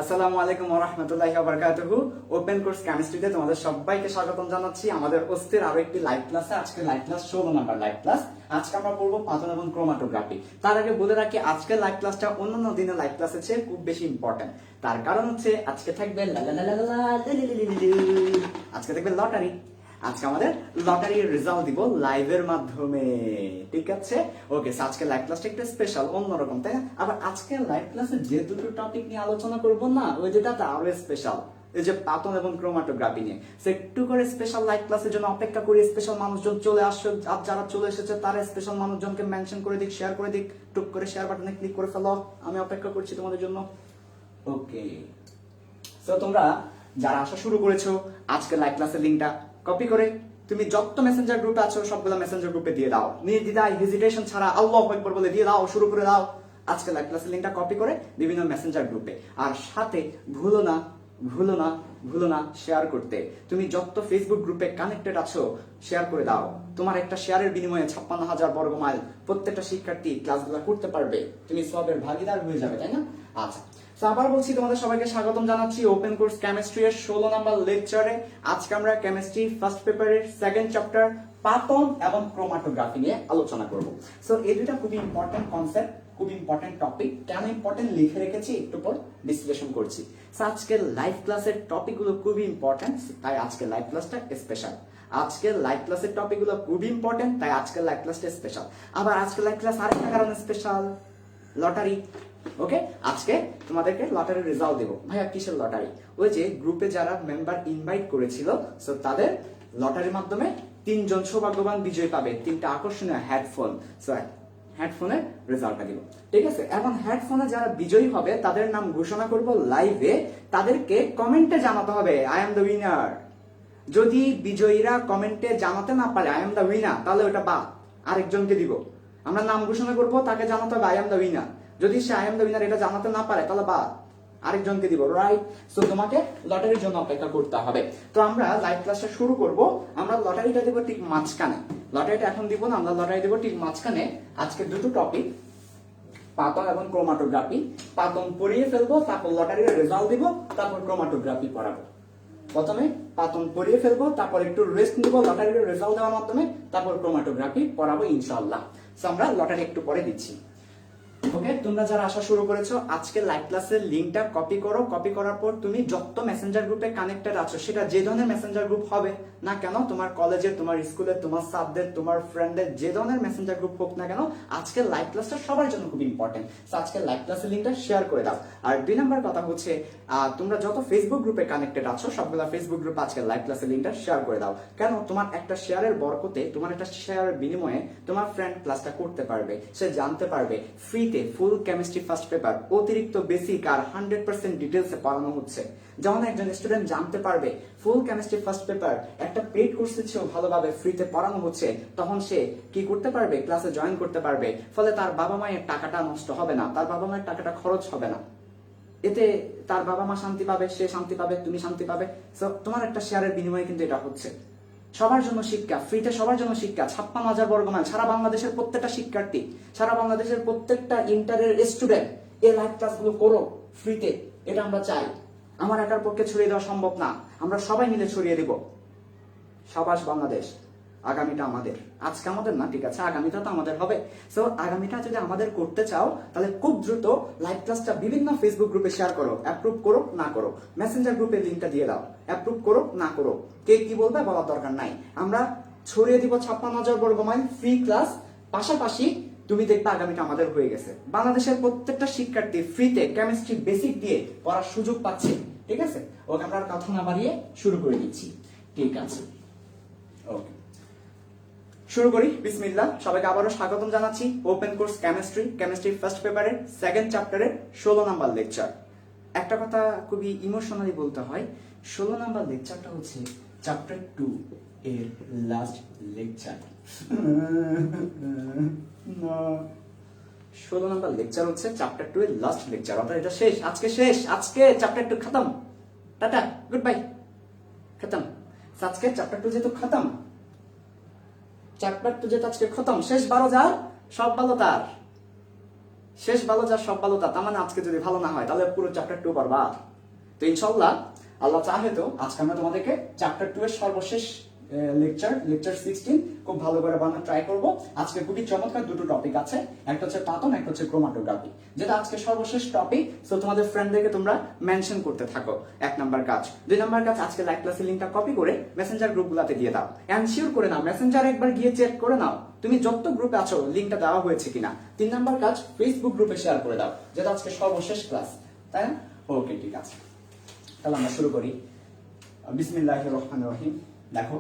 আসসালামু আলাইকুম ওয়া রাহমাতুল্লাহি ওয়া বারাকাতুহু। ওপেন কোর্স কেমিস্ট্রিতে তোমাদের সবাইকে স্বাগতম জানাচ্ছি আমাদের অস্থির আরো একটি লাইভ ক্লাসে। আজকে live class 16 number live class. আজকে আমরা পড়বো পাতন এবং ক্রোমাটোগ্রাফি। তার আগে বলে রাখি আজকের লাইভ ক্লাসটা অন্যান্য দিনের লাইভ ক্লাসের চেয়ে খুব বেশি ইম্পর্টেন্ট। তার কারণ হচ্ছে আজকে থাকবে আজকে থাকবে লটারি। আজকে আমাদের লটারির রেজাল্ট দিব লাইভের মাধ্যমে, ঠিক আছে? ওকে, আজকে লাইভ ক্লাসটা একটু স্পেশাল, অন্যরকম, তাই না? আবার আজকে লাইভ ক্লাসে যে দুটো টপিক নিয়ে আলোচনা করব না, ওই যেটা আরো স্পেশাল, এই যে পাতন এবং ক্রোমাটোগ্রাফি নিয়ে। সো একটু করে স্পেশাল লাইভ ক্লাসের জন্য অপেক্ষা করি। স্পেশাল মানুষজন চলে আসছে, আর যারা চলে এসেছে তারা স্পেশাল মানুষজনকে মেনশন করে দিক, শেয়ার করে দিক, টুক করে শেয়ার বাটনে ক্লিক করে ফেলো। আমি অপেক্ষা করছি তোমাদের জন্য। ওকে, সো তোমরা যারা আসা শুরু করেছো, আজকে লাইভ ক্লাসের লিংকটা কপি করে তুমি যত মেসেঞ্জার গ্রুপে আছো সবগুলো মেসেঞ্জার গ্রুপে দিয়ে দাও। নির্দ্বিধায় হেজিটেশন ছাড়া আল্লাহু আকবার বলে দিয়ে দাও, শুরু করে দাও। আজকে লাইভ ক্লাসের লিংকটা কপি করে বিভিন্ন মেসেঞ্জার গ্রুপে, আর সাথে ভুলো না ভুলো না ভুলো না শেয়ার করতে। তুমি যত ফেসবুক গ্রুপে কানেক্টেড আছো শেয়ার করে দাও। তোমার একটা শেয়ারের বিনিময়ে 56,000 বর্গ মাইল প্রত্যেকটা শিক্ষার্থী ক্লাসগুলো করতে পারবে। তুমি সবের ভাগিদার হয়ে যাবে, তাই না? আচ্ছা, তো আবার বলছি তোমাদের সবাইকে স্বাগতম জানাচ্ছি ওপেন কোর্স কেমিস্ট্রি এর 16 নাম্বার লেকচারে। আজকে আমরা কেমিস্ট্রি ফার্স্ট পেপারের সেকেন্ড চ্যাপ্টার পাতন এবং ক্রোমাটোগ্রাফি নিয়ে আলোচনা করব। সো এই দুটো খুবই ইম্পর্টেন্ট কনসেপ্ট, খুব ইম্পর্টেন্ট টপিক। কেন ইম্পর্টেন্ট লিখে রেখেছি, একটু পর বিশ্লেষণ করছি। সো আজকের লাইভ ক্লাসের টপিকগুলো খুবই ইম্পর্টেন্ট, তাই আজকের লাইভ ক্লাসটা স্পেশাল। আজকের লাইভ ক্লাসের টপিকগুলো খুবই ইম্পর্টেন্ট, তাই আজকের লাইভ ক্লাসটা স্পেশাল। আবার আজকের লাইভ ক্লাস আরেকটা কারণে স্পেশাল, লটারি। ওকে, আজকে তোমাদেরকে লটারির রেজাল্ট দেবো। ভাইয়া কিসের লটারি? ওই যে গ্রুপে যারা মেম্বার ইনভাইট করেছিল, সো তাদের লটারির মাধ্যমে 3 জন সৌভাগ্যবান বিজয়ী পাবে 3টা আকর্ষণীয় হেডফোন। সো হেডফোনের রেজাল্টটা দিব, ঠিক আছে? এখন হেডফোনে যারা বিজয়ী হবে তাদের নাম ঘোষণা করব লাইভে। তাদেরকে কমেন্টে জানাতে হবে আই এম দ্য উইনার। যদি বিজয়ীরা কমেন্টে জানাতে না পারে আই এম দ্য উইনার, তাহলে ওটা বাদ, আরেকজনকে দিব। আমরা নাম ঘোষণা করব, তাকে জানাতে হবে আই এম দ্য উইনার। যদি say I am the winner এটা জানাতে না পারে তাহলে বাদ, আরেকজনকে দিব, রাইট? সো তোমাকে লটারির জন্য অপেক্ষা করতে হবে। তো আমরা লাইভ ক্লাসটা শুরু করব। আমরা লটারিটা দেব ঠিক মাঝখানে। লটারিটা এখন দিব না, আমরা লটারি দেব ঠিক মাঝখানে। আজকে দুটো টপিক, পাতন এবং ক্রোমাটোগ্রাফি। পাতন পড়িয়ে ফেলবো, তারপর লটারির রেজাল্ট দিব, তারপর ক্রোমাটোগ্রাফি পড়াবো। প্রথমে পাতন পড়িয়ে ফেলবো, তারপর একটু রেস্ট নিব লটারির রেজাল্ট দেওয়ার মাধ্যমে, তারপর ক্রোমাটোগ্রাফি পড়াবো ইনশাআল্লাহ। সো আমরা লটারি একটু পরে দিচ্ছি। ওকে, তোমরা যারা আসা শুরু করেছো আজকে লাইভ ক্লাসের লিংকটা কপি করো। কপি করার পর তুমি যত মেসেঞ্জার গ্রুপে কানেক্টেড আছো, সেটা যে ধরনের মেসেঞ্জার গ্রুপ হবে না কেন, তোমার কলেজের, তোমার স্কুলের, তোমার স্যারদের, তোমার ফ্রেন্ডদের, যে ধরনের মেসেঞ্জার গ্রুপ হোক না কেন, আজকে লাইভ ক্লাসটা সবার জন্য খুব ইম্পর্টেন্ট। আজকে লাইভ ক্লাসের লিংকটা শেয়ার করে দাও। আর 2 নাম্বার কথা হচ্ছে, তোমরা যত ফেসবুক গ্রুপে কানেক্টেড আছো সবগুলা ফেসবুক গ্রুপে আজকে লাইভ ক্লাসের লিংকটা শেয়ার করে দাও। কেন? তোমার একটা শেয়ারের বরকতে, তোমার একটা শেয়ারের বিনিময়ে তোমার ফ্রেন্ড ক্লাসটা করতে পারবে, সে জানতে পারবে ফ্রিতে ফুল কেমিস্ট্রি ফার্স্ট পেপার অতিরিক্ত বেসিক আর 100% ডিটেইলসে পড়ানো হচ্ছে। যখন একজন স্টুডেন্ট জানতে পারবে ফুল কেমিস্ট্রি ফার্স্ট পেপার একটা পেইড কোর্সের চেয়েও ভালোভাবে ফ্রিতে পড়ানো হচ্ছে, তখন সে কি করতে পারবে? ক্লাসে জয়েন করতে পারবে। ফলে তার বাবা মায়ের টাকাটা নষ্ট হবে না, তার বাবা মায়ের টাকাটা খরচ হবে না। এতে তার বাবা মা শান্তি পাবে, সে শান্তি পাবে, তুমি শান্তি পাবে। সো তোমার একটা শেয়ারের বিনিময়ে কিন্তু এটা হচ্ছে। সবার জন্য শিক্ষা, ফ্রিতে সবার জন্য শিক্ষা। 56,000 বর্গ মাইল, সারা বাংলাদেশের প্রত্যেকটা শিক্ষার্থী, সারা বাংলাদেশের প্রত্যেকটা ইন্টারের স্টুডেন্ট এই লাইভ ক্লাসগুলো করো ফ্রিতে। এটা আমরা চাই। আমার একার পক্ষে ছড়িয়ে দেওয়া সম্ভব না, আমরা সবাই মিলে ছড়িয়ে দিব। সাবাস বাংলাদেশ, আগামীটা আমাদের। আজকে আমাদের না, ঠিক আছে, আগামীটা তো আমাদের হবে। সো আগামীটা যদি আমাদের করতে চাও, তাহলে খুব দ্রুত লাইভ ক্লাসটা বিভিন্ন ফেসবুক গ্রুপে শেয়ার করো। অ্যাপ্রুভ করো না করো, মেসেঞ্জার গ্রুপে লিংকটা দিয়ে দাও। অ্যাপ্রুভ করো না করো, কে কি বলবে বলার দরকার নাই। আমরা ছড়িয়ে দিব 56,000 বর্গ মাইল ফ্রি ক্লাস। পাশাপাশি তুমি দেখবে আগামীটা আমাদের হয়ে গেছে। বাংলাদেশের প্রত্যেকটা শিক্ষার্থী ফ্রিতে কেমিস্ট্রি বেসিক দিয়ে পড়ার সুযোগ পাচ্ছে, ঠিক আছে? ওকে, আমরা আর কথা না বাড়িয়ে শুরু করে দিচ্ছি, ঠিক আছে? ওকে, শুরু করি। বিসমিল্লাহ। সবাইকে আবারও স্বাগতম জানাচ্ছি ওপেন কোর্স কেমিস্ট্রি ফার্স্ট পেপারের সেকেন্ড চ্যাপ্টারের 16 নাম্বার লেকচার। একটা কথা খুবই ইমোশনালি বলতে হয়, 16 নাম্বার লেকচারটা হচ্ছে চ্যাপ্টার 2 এর লাস্ট লেকচার। 16 নাম্বার লেকচার হচ্ছে চ্যাপ্টার 2 এর লাস্ট লেকচার, অর্থাৎ এটা শেষ, আজকে শেষ। আজকে চ্যাপ্টার 2 খতম, টাটা, গুড বাই, খতম। আজকে চ্যাপ্টার 2 যেহেতু খতম, চ্যাপ্টার 2 যেটা আজকে খতম, শেষ 12 যার সব ভালো তার। শেষ ভালো যা সব ভালো তা, তার মানে আজকে যদি ভালো না হয় তাহলে পুরো চ্যাপ্টার 2 পারবা। তো ইনশাআল্লাহ আল্লাহ চাহে তো আজকে আমরা তোমাদেরকে চ্যাপ্টার 2 এর সর্বশেষ লেকচার 16 খুব ভালো করে বানানোর ট্রাই করব। আজকে খুবই চমৎকার দুটো টপিক আছে, একটা হচ্ছে পাতন, একটা হচ্ছে ক্রোমাটোগ্রাফি, যেটা আজকে সর্বশেষ টপিক। সো তোমাদের ফ্রেন্ডদেরকে তোমরা মেনশন করতে থাকো। 1 নাম্বার কাজ। 2 নাম্বার কাজ, আজকে লাইভ ক্লাসের লিংকটা কপি করে মেসেঞ্জার গ্রুপগুলোতে দিয়ে দাও। এনশিওর করে নাও মেসেঞ্জারে একবার গিয়ে চেক করে নাও তুমি যত গ্রুপে আছো লিংকটা দেওয়া হয়েছে কিনা। 3 নাম্বার কাজ, ফেসবুক গ্রুপে শেয়ার করে দাও, যেটা আজকে সর্বশেষ ক্লাস, তাই না? ওকে, ঠিক আছে, তাহলে আমরা শুরু করি। বিসমিল্লাহির রহমানির রহিম। দেখো,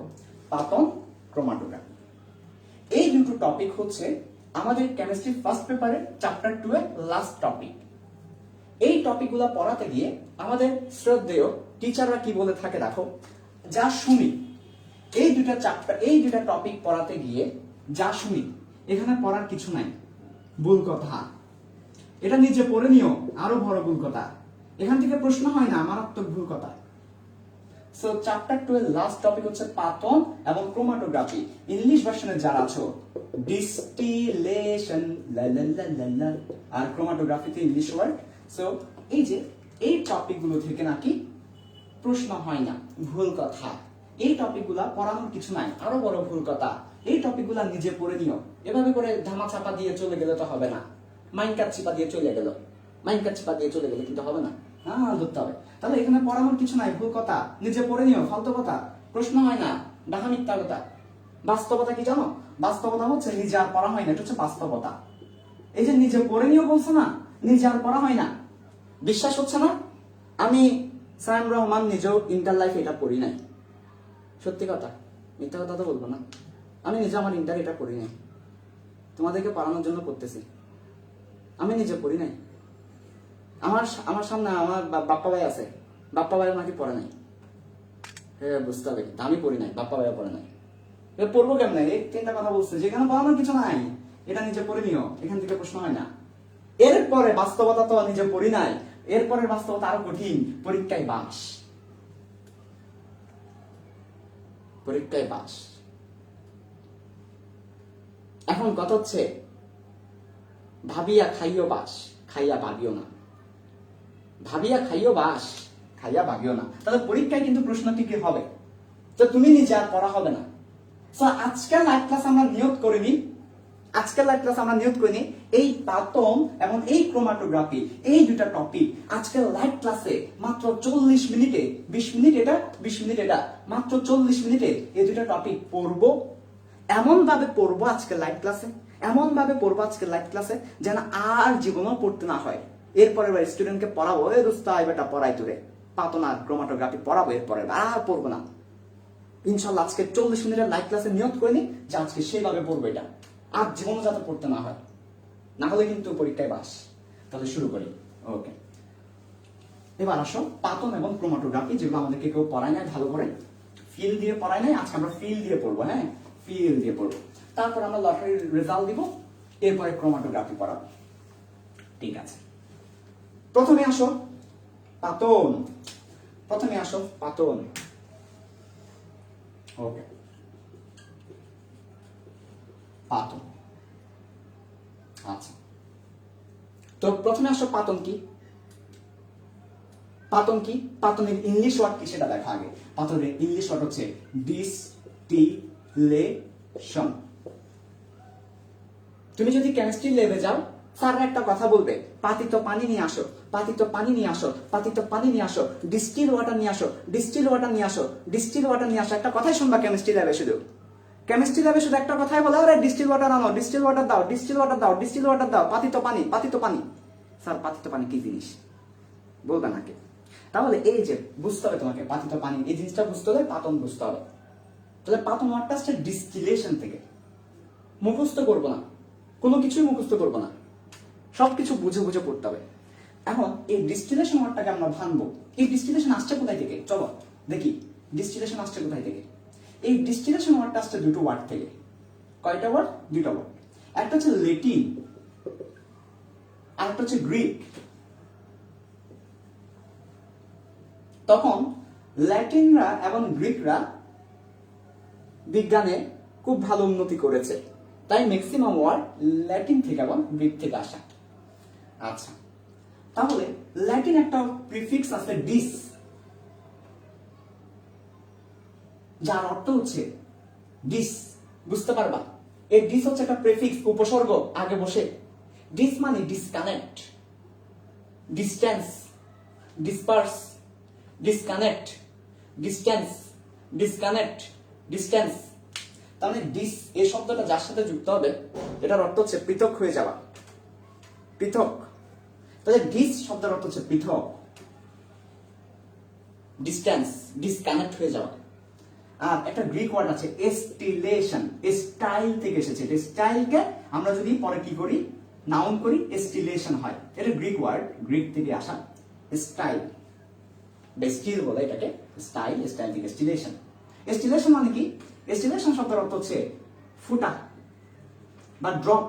পাতন, ক্রোমাটোগ্রাফি, এই দুটো টপিক হচ্ছে আমাদের কেমিস্ট্রি ফার্স্ট পেপারের চ্যাপ্টার 2 এর লাস্ট টপিক। এই টপিকগুলো পড়াতে গিয়ে আমাদের শ্রদ্ধেয় টিচাররা কি বলে থাকে দেখো, যা শুনি এই দুটা টপিক পড়াতে গিয়ে যা শুনি এখানে পড়ার কিছু নাই, ভুল কথা, এটা নিজে পড়ে নিও, আরো বড় ভুল কথা, এখান থেকে প্রশ্ন হয় না, মারাত্মক ভুল কথা। সো চ্যাপ্টার 2 এর লাস্ট টপিক হচ্ছে পাতন এবং ক্রোমাটোগ্রাফি। ইংলিশ ভার্সনে যারা আছো ডিস্টিলেশন আর ক্রোমাটোগ্রাফিতে ইংলিশ ওয়ার্ড। সো এই টপিকগুলো থেকে নাকি প্রশ্ন হয় না, ভুল কথা। এই টপিকগুলো পড়ানোর কিছু নাই, আরো বড় ভুল কথা। এই টপিকগুলো নিজে পড়ে নিও, এভাবে করে ধামা চাপা দিয়ে চলে গেলে তো হবে না। মাইনকাট চিপা দিয়ে চলে গেল কিন্তু হবে না, হ্যাঁ ধরতে হবে। তাহলে এখানে পড়ানোর কিছু নাই, ভুল কথা, নিজে পড়ে নিও, ফালতু কথা, প্রশ্ন হয় না, ডাহা মিথ্যা কথা। বাস্তবতা কি জানো? বাস্তবতা হচ্ছে নিজে আর পড়া হয় না, এটা হচ্ছে বাস্তবতা। এই যে নিজে পড়ে নিও বলছো না, নিজে আর পড়া হয় না, বিশ্বাস হচ্ছে না? আমি সায়েম রহমান নিজেও ইন্টার লাইফে এটা পড়ি নাই, সত্যি কথা, মিথ্যা কথা তো বলবো না। আমি নিজে আমার ইন্টার এটা পড়ি নাই, তোমাদেরকে পড়ানোর জন্য পড়তেছি, আমি নিজে পড়ি নাই। আমার সামনে আমার বাপ্পা ভাই আছে, বাপ্পা ভাই নাকি পড়ে নাই, হ্যাঁ বুঝতে হবে, আমি পড়ি নাই, বাপ্পা ভাইও পড়ে নাই। পড়বো কেমন? এই 3টা কথা বলছে, যেখানে পড়ানোর কিছু নাই এটা নিজে পড়ে নিও, এখান থেকে প্রশ্ন হয় না। এরপরে বাস্তবতা তো নিজে পড়ি নাই, এরপরে বাস্তবতা আরো কঠিন, পরীক্ষায় বাস। এখন কথা হচ্ছে ভাবিয়া খাইও বাস, খাইয়া ভাবিও না, ভাবিয়া খাইও বাস, খাইয়া ভাবিও না। তাহলে পরীক্ষায় কিন্তু প্রশ্ন ঠিকই হবে, তো তুমি নিজে আর পড়া হবে না। আজকের লাইভ ক্লাস আমরা নিয়ত করিনি, এই পাতন এবং এই ক্রোমাটোগ্রাফি, এই দুটা টপিক আজকের লাইভ ক্লাসে মাত্র 40 মিনিটে, 20 মিনিট এটা 20 মিনিট এটা, মাত্র 40 মিনিটে এই দুটা টপিক পড়বো। এমন ভাবে পড়বো আজকের লাইভ ক্লাসে যেন আর জীবনও পড়তে না হয়। এরপরে স্টুডেন্টকে পড়াবো, এ দোস্ত বেটা পড়াই তোরে, পাতন আর ক্রোমাটোগ্রাফি পড়াবো, এরপরে আর পড়বো না ইনশাল্লাহ। আজকে 40 মিনিটের লাইভ ক্লাসে নিয়ত করে নি যে আজকে সেইভাবে পড়বো, এটা আর জীবনও যাতে পড়তে না হয়, না হলে কিন্তু পরীক্ষায় বাস। তাহলে শুরু করি। ওকে, এবার আসো পাতন এবং ক্রোমাটোগ্রাফি, যেগুলো আমাদেরকে কেউ পড়ায় নাই, ভালো করে ফিল দিয়ে পড়ায় নাই, আজকে আমরা ফিল দিয়ে পড়বো। হ্যাঁ, ফিল দিয়ে পড়বো, তারপর আমরা লটারির রেজাল্ট দিব, এরপরে ক্রোমাটোগ্রাফি পড়াবো, ঠিক আছে? প্রথমে আসো পাতন। ওকে, পাতন। আচ্ছা, তো প্রথমে আসো পাতন কি? পাতনের ইংলিশ ওয়ার্ড কি সেটা দেখা আগে। পাতনের ইংলিশ ওয়ার্ড হচ্ছে ডিস্টিলেশন। তুমি যদি কেমিস্ট্রি ল্যাবে যাও, স্যার একটা কথা বলবে, পাতিত পানি নিয়ে আসো, ডিস্টিল ওয়াটার নিয়ে আসো, একটা কথাই শুনবা কেমিস্ট্রি ল্যাবে, শুধু একটা কথাই বলে, আরে ডিস্টিল ওয়াটার আনো, ডিস্টিল ওয়াটার দাও, পাতিত পানি। স্যার পাতিত পানি কি জিনিস বলবে নাকি? তাহলে এই যে বুঝতে হবে তোমাকে, পাতিত পানি এই জিনিসটা বুঝতে হলে পাতন বুঝতে হবে। তাহলে পাতন ওয়ার্ডটা আসছে ডিস্টিলেশন থেকে। মুখস্থ করবো না, কোনো কিছুই মুখস্থ করবো না, সবকিছু বুঝে পড়তে হবে। এখন এই ডিস্টিলেশন ওয়ার্ডটাকে আমরা ভাঙবো। এই ডিস্টিলেশন আসছে কোথায় থেকে? চলো দেখি ডিস্টিলেশন আসছে কোথায় থেকে। এই ডিস্টিলেশন ওয়ার্ডটা আসছে দুটো ওয়ার্ড থেকে। কয়টা ওয়ার্ড? দুটো ওয়ার্ড। একটা হচ্ছে ল্যাটিন আর একটা হচ্ছে গ্রিক। তখন ল্যাটিনরা এবং গ্রিকরা বিজ্ঞানে খুব ভালো উন্নতি করেছে, তাই ম্যাক্সিমাম ওয়ার্ড ল্যাটিন থেকে এবং গ্রিক থেকে আসা। আচ্ছা, তাহলে ল্যাটিন একটা প্রিফিক্স আছে ডিস, যার অর্থ হচ্ছে ডিস। বুঝতে পারবা, এই ডিস হচ্ছে একটা প্রিফিক্স, উপসর্গ আগে বসে। ডিস মানে disconnect, distance, disperse, disconnect, distance, disconnect, distance. তার মানে ডিস এই শব্দটা যার সাথে যুক্ত হবে এটার অর্থ হচ্ছে পৃথক হয়ে যাওয়া, পৃথক। তাহলে ডিস শব্দের অর্থ হচ্ছে পৃথক, ডিস্টেন্স, ডিসকানেক্ট হয়ে যাওয়া। আর একটা গ্রিক ওয়ার্ড আছে এস্টিলেশন, স্টাইল থেকে এসেছে। এটা স্টাইলকে আমরা যদি পরে কি করি, নাউন করি, এস্টিলেশন হয়। এটা গ্রিক ওয়ার্ড, গ্রিক থেকে আসা। স্টাইল বা স্টিল বলে এটাকে, স্টাইল, স্টাইল থেকে এস্টিলেশন। এস্টিলেশন মানে কি? এস্টিলেশন শব্দের অর্থ হচ্ছে ফুটা বা ড্রপ।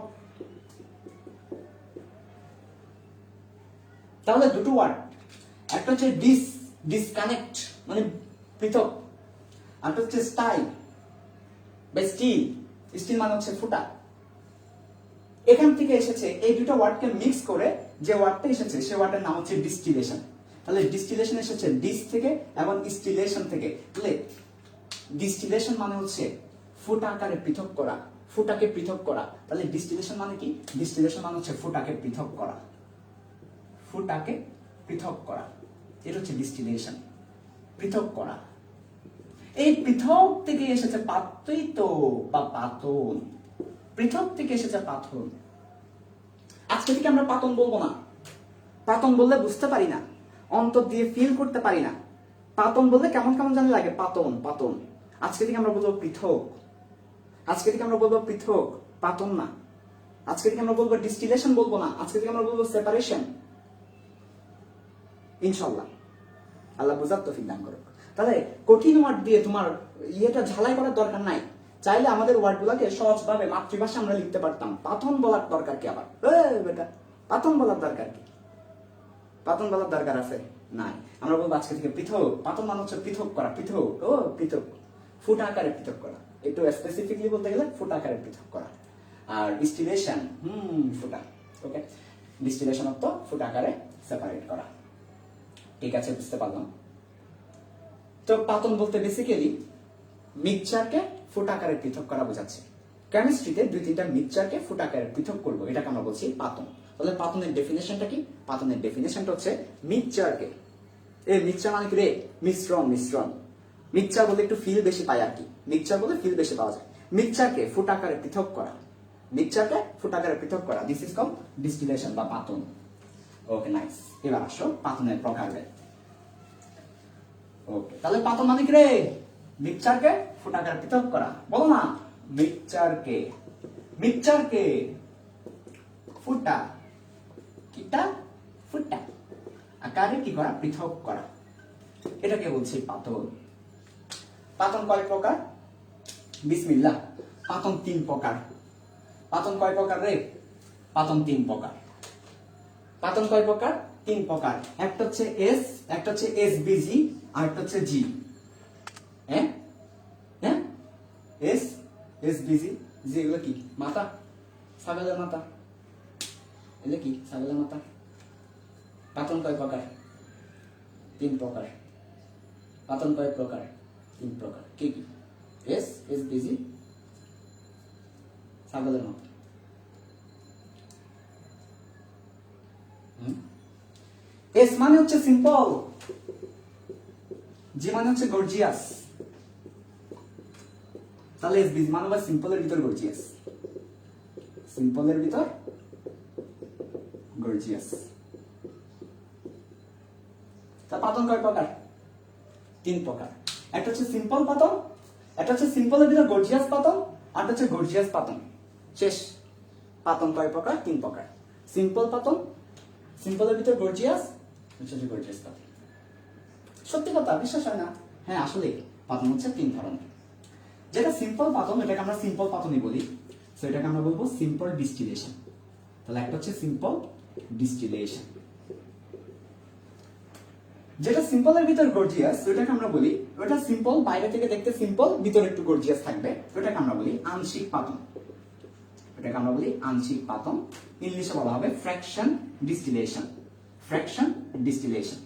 তাহলে দুটো ওয়ার্ড, একটা হচ্ছে ডিস, ডিসকানেক্ট মানে পৃথক, আর একটা হচ্ছে স্টাইল বা স্টিল, স্টিল মানে হচ্ছে ফুটা। এখান থেকে এসেছে, এই দুটো ওয়ার্ডকে মিক্স করে যে ওয়ার্ডটা এসেছে সে ওয়ার্ডের নাম হচ্ছে ডিস্টিলেশন। তাহলে ডিস্টিলেশন এসেছে ডিস থেকে এবং স্টিলেশন থেকে। তাহলে ডিস্টিলেশন মানে হচ্ছে ফুটা আকারে পৃথক করা, ফুটাকে পৃথক করা। তাহলে ডিস্টিলেশন মানে কি? ডিস্টিলেশন মানে হচ্ছে ফুটাকে পৃথক করা, ফুটাকে পৃথক করা। এটা হচ্ছে ডিস্টিলেশন, পৃথক করা। এই পৃথক থেকে এসেছে পাতইত বা পাতন, পৃথক থেকে এসেছে পাতন। আজকে থেকে আমরা পাতন বলবো না। পাতন বললে বুঝতে পারি না, অন্তর দিয়ে ফিল করতে পারি না। পাতন বললে কেমন কেমন জানি লাগে, পাতন পাতন। আজকে থেকে আমরা বলবো পৃথক, আজকে থেকে আমরা বলবো পৃথক, পাতন না। আজকে থেকে আমরা বলবো ডিস্টিলেশন বলবো না, আজকে থেকে আমরা বলবো সেপারেশন, ইনশাআল্লাহ। আল্লাহ বুঝার তৌফিক দান করুক। তাহলে কঠিন ওয়ার্ড দিয়ে তোমার ইয়েটা ঝালাই করার দরকার নাই। চাইলে আমাদের ওয়ার্ডগুলোকে সহজভাবে মাতৃভাষা আমরা লিখতে পারতাম। পাতন বলার দরকার কি আবার? বেটা, পাতন বলার দরকার কি? পাতন বলার দরকার আছে? নাই। আমরা বলবো আজকে থেকে পৃথক। পাতন মানে হচ্ছে পৃথক করা, পৃথক, ও পৃথক, ফুটা আকারে পৃথক করা। একটু স্পেসিফিকলি বলতে গেলে ফুটা আকারে পৃথক করা। আর ডিস্টিলেশন, ফুটা, ওকে, ডিস্টিলেশন অর্থ ফুটা আকারে সেপারেট করা। ঠিক আছে, বুঝতে পারলাম। তো পাতন বলতে বেসিক্যালি মিক্সচারকে ফুট আকারে পৃথক করা বোঝাচ্ছে। কেমিস্ট্রিতে 2-3টা মিক্সচারকে ফুট আকারে পৃথক করবো, এটাকে আমরা বলছি পাতন। তাহলে পাতনের ডেফিনেশনটা কি? পাতনের ডেফিনেশনটা হচ্ছে মিক্সচারকে, এই মিক্সচার মানে কি রে? মিশ্রণ, মিশ্রণ। মিক্সচার বলে একটু ফিল বেশি পাই আর কি, মিক্সচার বলে ফিল বেশি পাওয়া যায়। মিক্সচারকে ফুট আকারে পৃথক করা, মিক্সচারকে ফুট আকারে পৃথক করা, দিস ইজ কল্ড ডিস্টিলেশন বা পাতন। ওকে, নাইস। এবার আসো পাতনের প্রকারে। ওকে, তাহলে পাতন মানে কি রে? মিক্সচারকে ফুট আকারে পৃথক করা। বলো না, মিক্সচারকে, মিক্সচারকে ফুটা, কিটা ফুটা আকারে কি করা? পৃথক করা। এটাকে বলছি পাতন। পাতন কয় প্রকার? বিসমিল্লাহ। পাতন 3 প্রকার। পাতন কয় প্রকার রে? পাতন 3 প্রকার। পাতন কয় প্রকার? 3 প্রকার। একটা হচ্ছে এস, একটা হচ্ছে এসবিজি, আর একটা হচ্ছে জি। হ্যাঁ হ্যাঁ, এস, এসবিজি, জি। এগুলো কি? মাথা, ছাগলের মাথা। এগুলো কি? ছাগলের মাথা। পাতন কয় প্রকার? 3 প্রকার। পাতন কয় প্রকার? 3 প্রকার। কি কি? এস, এসবিজি, ছাগলের মাথা। এস মানে হচ্ছে সিম্পল, জি মানে হচ্ছে গর্জিয়াস। তাহলে এসবিজি মানে হলো সিম্পলের ভিতর গর্জিয়াস, সিম্পলের ভিতর গর্জিয়াস। তা পাতন কয় প্রকার? 3 প্রকার। একটা হচ্ছে সিম্পল পাতন, একটা হচ্ছে সিম্পলের ভিতর গর্জিয়াস পাতন, আর একটা হচ্ছে গর্জিয়াস পাতন। শেষ। পাতন কয় প্রকার? 3 প্রকার। সিম্পল পাতন, সিম্পলের ভিতর গর্জিয়াস, হচ্ছে গর্জিয়াস পাতন। সত্যি কথা, বিশ্বাস হয় না? হ্যাঁ, আসলে পাতন হচ্ছে 3 ধরনের। যেটা সিম্পল পাতন, এটাকে আমরা সিম্পল পাতনই বলি। সো এটাকে আমরা বলবো সিম্পল ডিস্টিলেশন। তাহলে একটা হচ্ছে সিম্পল ডিস্টিলেশন। যেটা সিম্পলের ভিতর গর্জিয়াস, ওটাকে আমরা বলি, ওটা সিম্পল, বাইরে থেকে দেখতে সিম্পল, ভিতরে একটু গর্জিয়াস থাকবে, ওটাকে আমরা বলি আংশিক পাতন। এটাকে আমরা বলি আংশিক পাতন। ইংলিশে বলা হবে ফ্র্যাকশন ডিস্টিলেশন, ফ্র্যাকশন ডিস্টিলেশন,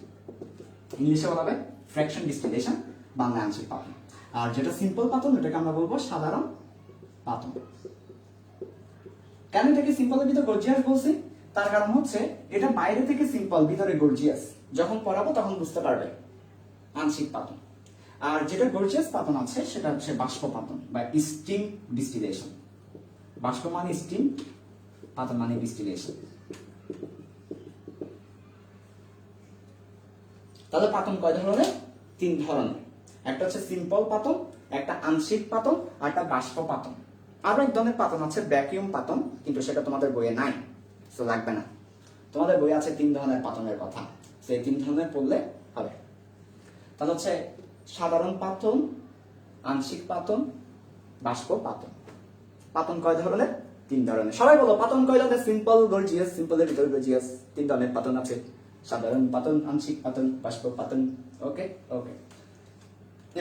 ইংলিশে বলা হবে ফ্র্যাকশন ডিস্টিলেশন, বাংলায় আংশিক পাতন। আর যেটা সিম্পল পাতন ওটাকে আমরা বলবো সাধারণ পাতন। কেন এটাকে সিম্পলের ভিতর গর্জিয়াস বলছি? তার কারণ হচ্ছে এটা বাইরে থেকে সিম্পল, ভিতরে গর্জিয়াস। যখন পড়াবো তখন বুঝতে পারবে আংশিক পাতন। আর যেটা গর্জিয়াস পাতন আছে সেটা হচ্ছে বাষ্প পাতন বা স্টিম ডিস্টিলেশন। বাষ্প মানে স্টিম, পাতন মানে ডিস্টিলেশন। তাহলে পাতন কয় ধরনের? 3 ধরনের। একটা হচ্ছে সিম্পল পাতন, একটা আংশিক পাতন, আর একটা বাষ্প পাতন। আরো এক ধরনের পাতন আছে ভ্যাকুয়াম পাতন, কিন্তু সেটা তোমাদের বইয়ে নাই, তো লাগবে না। তোমাদের বই আছে 3 ধরনের পাতনের কথা, সেই 3 ধরনের পড়লে হবে। তাহলে হচ্ছে সাধারণ পাতন, আংশিক পাতন, বাষ্প পাতন। পাতন কয় ধরনের? 3 ধরনের। সবাই বলো পাতন কয় ধরনের? Simple, gorgeous. সিম্পলের ভিতরে গর্জিয়াস। 3 ধরনের পাতন আছে, সাধারণ পাতন, আংশিক পাতন, বাষ্প পাতন। ওকে ওকে।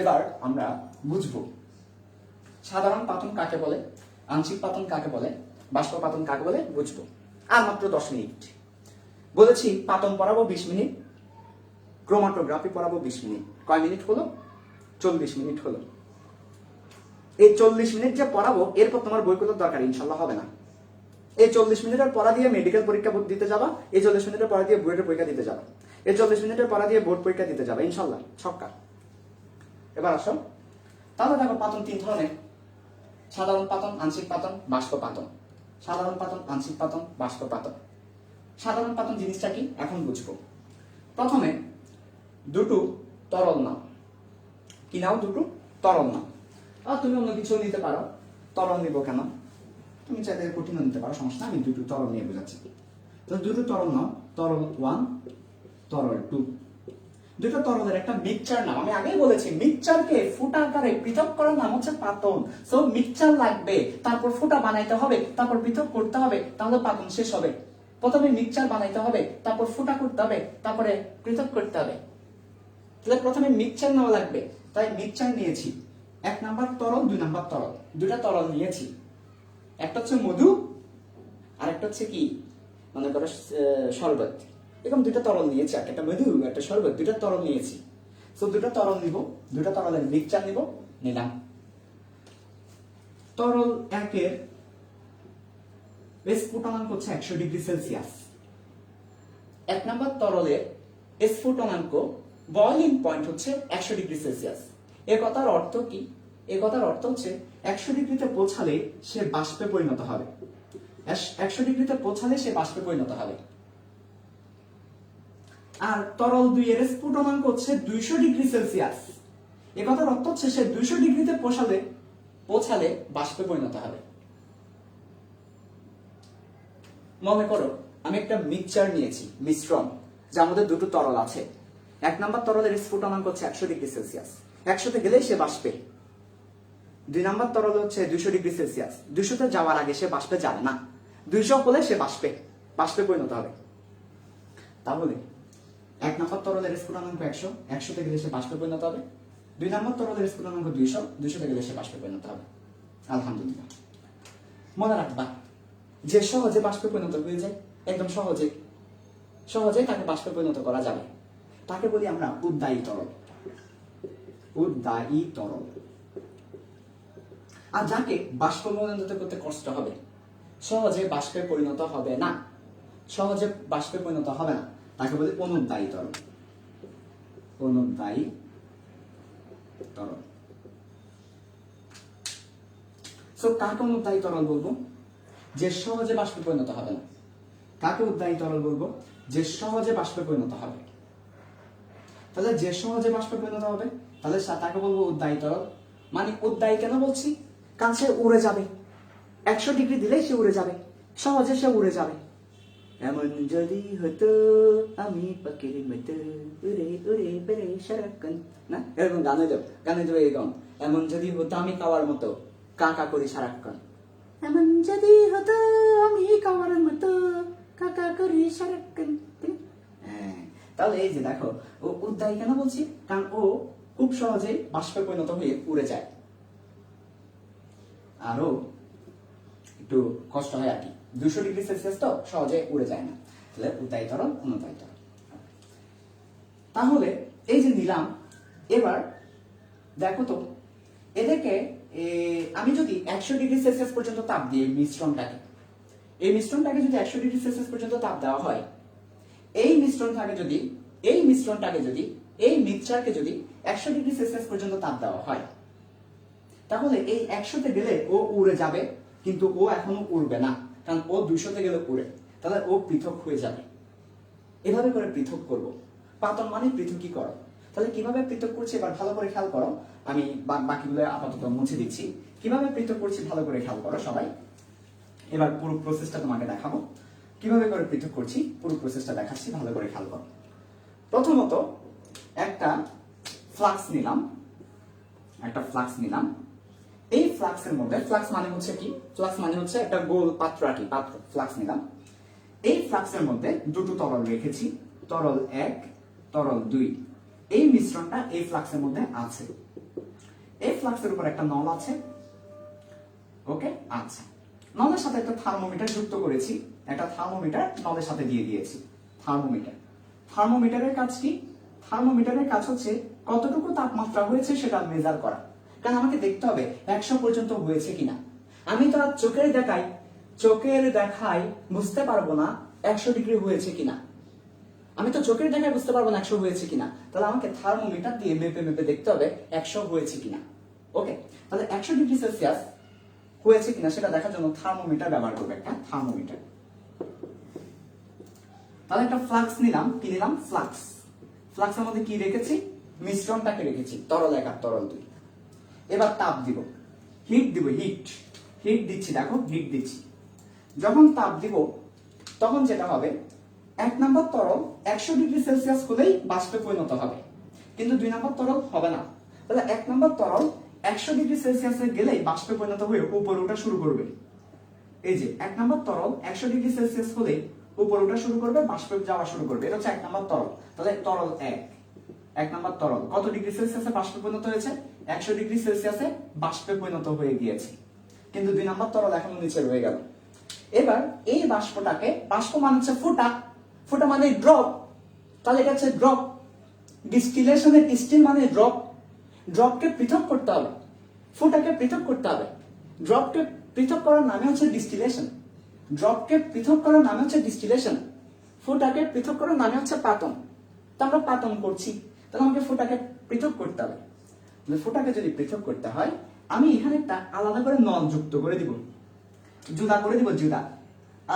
এবার আমরা বুঝবো সাধারণ পাতন কাকে বলে, আংশিক পাতন কাকে বলে, বাষ্প পাতন কাকে বলে বুঝবো। আর মাত্র 10 মিনিট। বলেছি পাতন পড়াবো 20 মিনিট, ক্রোমাটোগ্রাফি পড়াবো 20 মিনিট। কয় মিনিট হলো? 40 মিনিট হলো। এই 40 মিনিট যে পড়াবো এরপর তোমার বই করার দরকার ইনশাল্লাহ হবে না। এই 40 মিনিটের পড়া দিয়ে মেডিকেল পরীক্ষা দিতে যাবা, এই 40 মিনিটের পড়া দিয়ে বুয়েটের পরীক্ষা দিতে যাবা, এই 40 মিনিটের পড়া দিয়ে বোর্ড পরীক্ষা দিতে যাবা ইনশাল্লাহ ছক্কা। এবার আসো, তাহলে দেখো পাতন 3 ধরনের: সাধারণ পাতন, আংশিক পাতন, বাষ্প পাতন। সাধারণ পাতন, আংশিক পাতন, বাষ্প পাতন। সাধারণ পাতন জিনিসটা কি এখন বুঝবো। প্রথমে দুটো তরল নাও। কি নাও? দুটো তরল নাও। আর তুমি অন্য কিছু নিতে পারো, তরল নিব কেন? তুমি চাইলে কঠিনও নিতে পারো, সমস্যা। আমি দুটো তরল নিয়ে বোঝাচ্ছি। তো দুটো তরল নাও, তরল 1, তরল 2। দুটো তরলের একটা মিক্সচার নাম। আমি আগেই বলেছি মিক্সচারকে ফুটা আকারে পৃথক করার নাম হচ্ছে পাতন। সো মিক্সচার লাগবে, তারপর ফুটা বানাইতে হবে, তারপর পৃথক করতে হবে, তাহলে পাতন শেষ হবে। প্রথমে মিক্সচার বানাইতে হবে, তারপর ফুটা করতে হবে, তারপরে পৃথক করতে হবে। তাহলে প্রথমে মিক্সচার নেওয়া লাগবে, তাই মিক্সচার নিয়েছি। 1 নাম্বার তরল, 2 নাম্বার তরল, দুটা তরল নিয়েছি। একটা হচ্ছে মধু, আর একটা হচ্ছে কি মনে করো শরবত। এরকম দুটা তরল নিয়েছি, একটা মধু একটা শরবত, দুটা তরল নিয়েছি। তো দুটা তরল নিব, দুটা তরলের মিক্সচার নিব, নিলাম। তরল 1 এর স্ফুটনাঙ্ক হচ্ছে 100 ডিগ্রি সেলসিয়াস। 1 নাম্বার তরলের স্ফুটনাঙ্ক বয়লিং পয়েন্ট হচ্ছে 100 ডিগ্রি সেলসিয়াস। এর কথার অর্থ কি? এর কথার অর্থ হচ্ছে 100 ডিগ্রিতে পৌঁছালে সে বাষ্পে পরিণত হবে। 100 ডিগ্রিতে পৌঁছালে সে বাষ্পে পরিণত হবে। আর তরল 2 এর স্ফুটনাঙ্ক হচ্ছে 200 ডিগ্রি সেলসিয়াস। এ কথার অর্থ হচ্ছে সে 200 ডিগ্রিতে পৌঁছালে বাষ্পে পরিণত হবে। মনে করো আমি একটা মিক্সচার নিয়েছি, মিশ্রণ, যার মধ্যে দুটো তরল আছে। 1 নাম্বার তরলের স্ফুটনাঙ্ক হচ্ছে 100 ডিগ্রি সেলসিয়াস, 100তে গেলেই সে বাষ্পে। 2 নাম্বার তরল হচ্ছে 200 ডিগ্রি সেলসিয়াস, 200তে যাওয়ার আগে সে বাষ্পে যাবে না, 200 হলে সে বাষ্পে পরিণত হবে। তাহলে 1 নাম্বার তরলের স্ফুটনাঙ্ক 100, 100তে গেলে সে বাষ্পে পরিণত হবে। 2 নাম্বার তরলের স্ফুটনাঙ্ক 200, 200তে গেলে সে বাষ্পে পরিণত হবে। আলহামদুলিল্লাহ। মনে রাখবা যে সহজে বাষ্পে পরিণত হয়ে যায়, একদম সহজে তাকে বাষ্পে পরিণত করা যাবে, তাকে বলি আমরা উদ্বায়ী তরল। উদ্বায়ী তরল। আর যাকে বাষ্প পরিণত করতে কষ্ট হবে, সহজে বাষ্পে পরিণত হবে না, তাকে বলি অনুদ্বায়ী তরল। অনুদ্বায়ী তরল। সো কাকে অনুদ্বায়ী তরল বলবো? যে সহজে বাষ্পে পরিণত হবে না। কাকে উদ্বায়ী তরল বলবো? যে সহজে বাষ্পে পরিণত হবে। তাহলে যে সহজে বাষ্পে পরিণত হবে, তাহলে তাকে বলবো উদ্বায়ী তরল। মানে উদ্বায়ী কেন বলছি? কারণ সে উড়ে যাবে, 100 ডিগ্রি দিলেই সে উড়ে যাবে, সহজে সে উড়ে যাবে। এমন যদি হতো আমি পাখির মতো উড়ে উড়ে বেড়ে সারাক্ষণ, না এরকম গানে দেবো এই গান। এমন যদি হতো আমি কাওয়ার মতো কা কা করি সারাক্ষণ। এমন যদি হতো আমি কাওয়ার মতো কা কা করি সারাক্ষণ। হ্যাঁ, তাহলে এই যে দেখো ও উদ্বায়ী কেন বলছি? কারণ ও খুব সহজে বাষ্পে পরিণত হয়ে উড়ে যায়। আরো একটু কষ্ট হয় আর কি, 200 ডিগ্রি সেলসিয়াস তো সহজে উড়ে যায় না। তাহলে উতাই তরল অনুতাই তরল। তাহলে এই যে নিলাম, এবার দেখো তো এদেরকে আমি যদি 100 ডিগ্রি সেলসিয়াস পর্যন্ত তাপ দিই এই মিশ্রণটাকে যদি 100 ডিগ্রি সেলসিয়াস পর্যন্ত তাপ দেওয়া হয়, এই মিশ্রণটাকে যদি এই মিক্সচারকে যদি 100 ডিগ্রি সেলসিয়াস পর্যন্ত তাপ দেওয়া হয়, তাহলে এই 100তে গেলে ও উড়ে যাবে, কিন্তু ও এখনো উড়বে না, কারণ ও 200তে গেলে উড়ে, তাহলে ও পৃথক হয়ে যাবে। এভাবে করে পৃথক করব। পাতন মানে পৃথকীকরণ। তাহলে কিভাবে পৃথক করছি এবার ভালো করে খেয়াল করো। আমি বাকিগুলো আপাতত মুছে দিচ্ছি। কিভাবে পৃথক করছি ভালো করে খেয়াল করো সবাই। এবার পুরো প্রসেসটা তোমাকে দেখাবো, কিভাবে করে পৃথক করছি পুরো প্রসেসটা দেখাচ্ছি, ভালো করে খেয়াল করো। প্রথমত একটা ফ্লাক্স নিলাম, এই ফ্লাক্সের মধ্যে, ফ্লাক্স মানে হচ্ছে কি, ফ্লাক্স মানে হচ্ছে একটা গোল পাত্র আর কি, পাত্র ফ্লাক্স নিলাম। এই ফ্লাক্সের মধ্যে দুটো তরল রেখেছি, তরল 1 তরল 2। এই মিশ্রণটা এই ফ্লাক্সের মধ্যে আছে। এই ফ্লাক্সের উপর একটা নল আছে, ওকে। আচ্ছা, নলের সাথে একটা থার্মোমিটার যুক্ত করেছি, একটা থার্মোমিটার নলের সাথে দিয়ে দিয়েছি। থার্মোমিটারের কাজ কি? থার্মোমিটারের কাজ হচ্ছে কতটুকু তাপমাত্রা হয়েছে সেটা মেজার করা, কারণ আমাকে দেখতে হবে 100 পর্যন্ত হয়েছে কিনা। আমি তো আর চোখের দেখাই বুঝতে পারবো না 100 ডিগ্রি হয়েছে কিনা, আমি তো চোখের দেখায় বুঝতে পারবো না 100 হয়েছে কিনা, তাহলে আমাকে থার্মোমিটার দিয়ে মেপে দেখতে হবে 100 হয়েছে কিনা। ওকে, তাহলে 100 ডিগ্রি সেলসিয়াস হয়েছে কিনা সেটা দেখার জন্য থার্মোমিটার ব্যবহার করবে, একটা থার্মোমিটার। তাহলে একটা ফ্লাক্স নিলাম, কি নিলাম? ফ্লাক্সের মধ্যে কি রেখেছি? মিশ্রণটাকে রেখেছি, তরল 1 আর তরল 2। এবার তাপ দিব, হিট দিচ্ছি, দেখো হিট দিচ্ছি। যখন তাপ দিব তখন যেটা হবে, 1 নম্বর তরল 100 ডিগ্রি সেলসিয়াস হলেই বাষ্পে পরিণত হবে, কিন্তু 2 নম্বর তরল হবে না। তাহলে 1 নম্বর তরল 100 ডিগ্রি সেলসিয়াসে গেলেই বাষ্পে পরিণত হয়ে উপরে ওঠা শুরু করবে। এই যে 1 নম্বর তরল 100 ডিগ্রি সেলসিয়াস হলেই উপরে ওঠা শুরু করবে, বাষ্পে যাওয়া শুরু করবে, এটা হচ্ছে 1 নম্বর তরল। তাহলে তরল 1 নম্বর তরল কত ডিগ্রি সেলসিয়াসে বাষ্পে পরিণত হয়েছে? 100 ডিগ্রি সেলসিয়াসে বাষ্পে পরিণত হয়ে গিয়েছে, কিন্তু 2 নম্বর তরল এখনো নিচে রয়ে গেল। এবার এই বাষ্পটাকে, বাষ্প মানে হচ্ছে ফোঁটা মানে ড্রপ, তাহলে এটা হচ্ছে ড্রপ। ডিস্টিলেশনের ডিস্টিল মানে ড্রপকে পৃথক করতে হবে, ফোঁটাকে পৃথক করতে হবে। ড্রপকে পৃথক করার নামে হচ্ছে ডিস্টিলেশন, ফোঁটাকে পৃথক করার নামে হচ্ছে পাতন। তো আমরা পাতন করছি, তাহলে আমাকে ফোঁটাকে পৃথক করতে হবে। ফোঁটাকে যদি পৃথক করতে হয়, আমি এখানে একটা আলাদা করে নল যুক্ত করে দিব, জুদা করে দিব,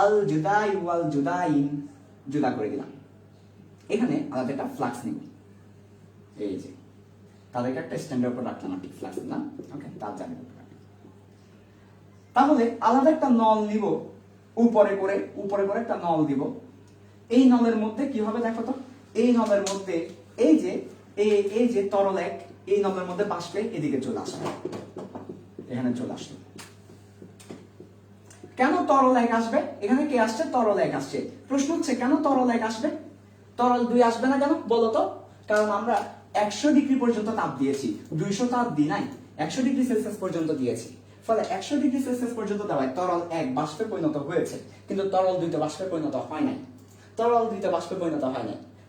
আল জুদাই ওয়াল জুদাইন, জুদা করে দিলাম। এখানে আলাদা একটা ফ্লাক্স নিব, এই যে তাদেরকে একটা স্ট্যান্ডের উপর রাখলাম, ঠিক ফ্লাক্স দিলাম, ওকে, তার জায়গার উপর। তাহলে আলাদা একটা নল নিব, উপরে করে একটা নল দিব। এই নলের মধ্যে কি হবে দেখো তো, এই নলের মধ্যে এই যে তরল 1, এই নলের মধ্যে বাষ্পে এদিকে চলে আসবে, এখানে চলে আসবে। কেন তরল 1 আসবে? এখানে কে আসছে? তরল 1 আসছে। প্রশ্ন হচ্ছে কেন তরল 1 আসবে, তরল 2 আসবে না কেন বলো তো? কারণ আমরা 100 ডিগ্রি পর্যন্ত তাপ দিয়েছি, 200 তাপ দিই নাই, 100 ডিগ্রি সেলসিয়াস পর্যন্ত দিয়েছি। ফলে 100 ডিগ্রি সেলসিয়াস পর্যন্ত দেওয়ায় তরল 1 বাষ্পে পরিণত হয়েছে, কিন্তু তরল 2 তে বাষ্পে পরিণত হয় নাই।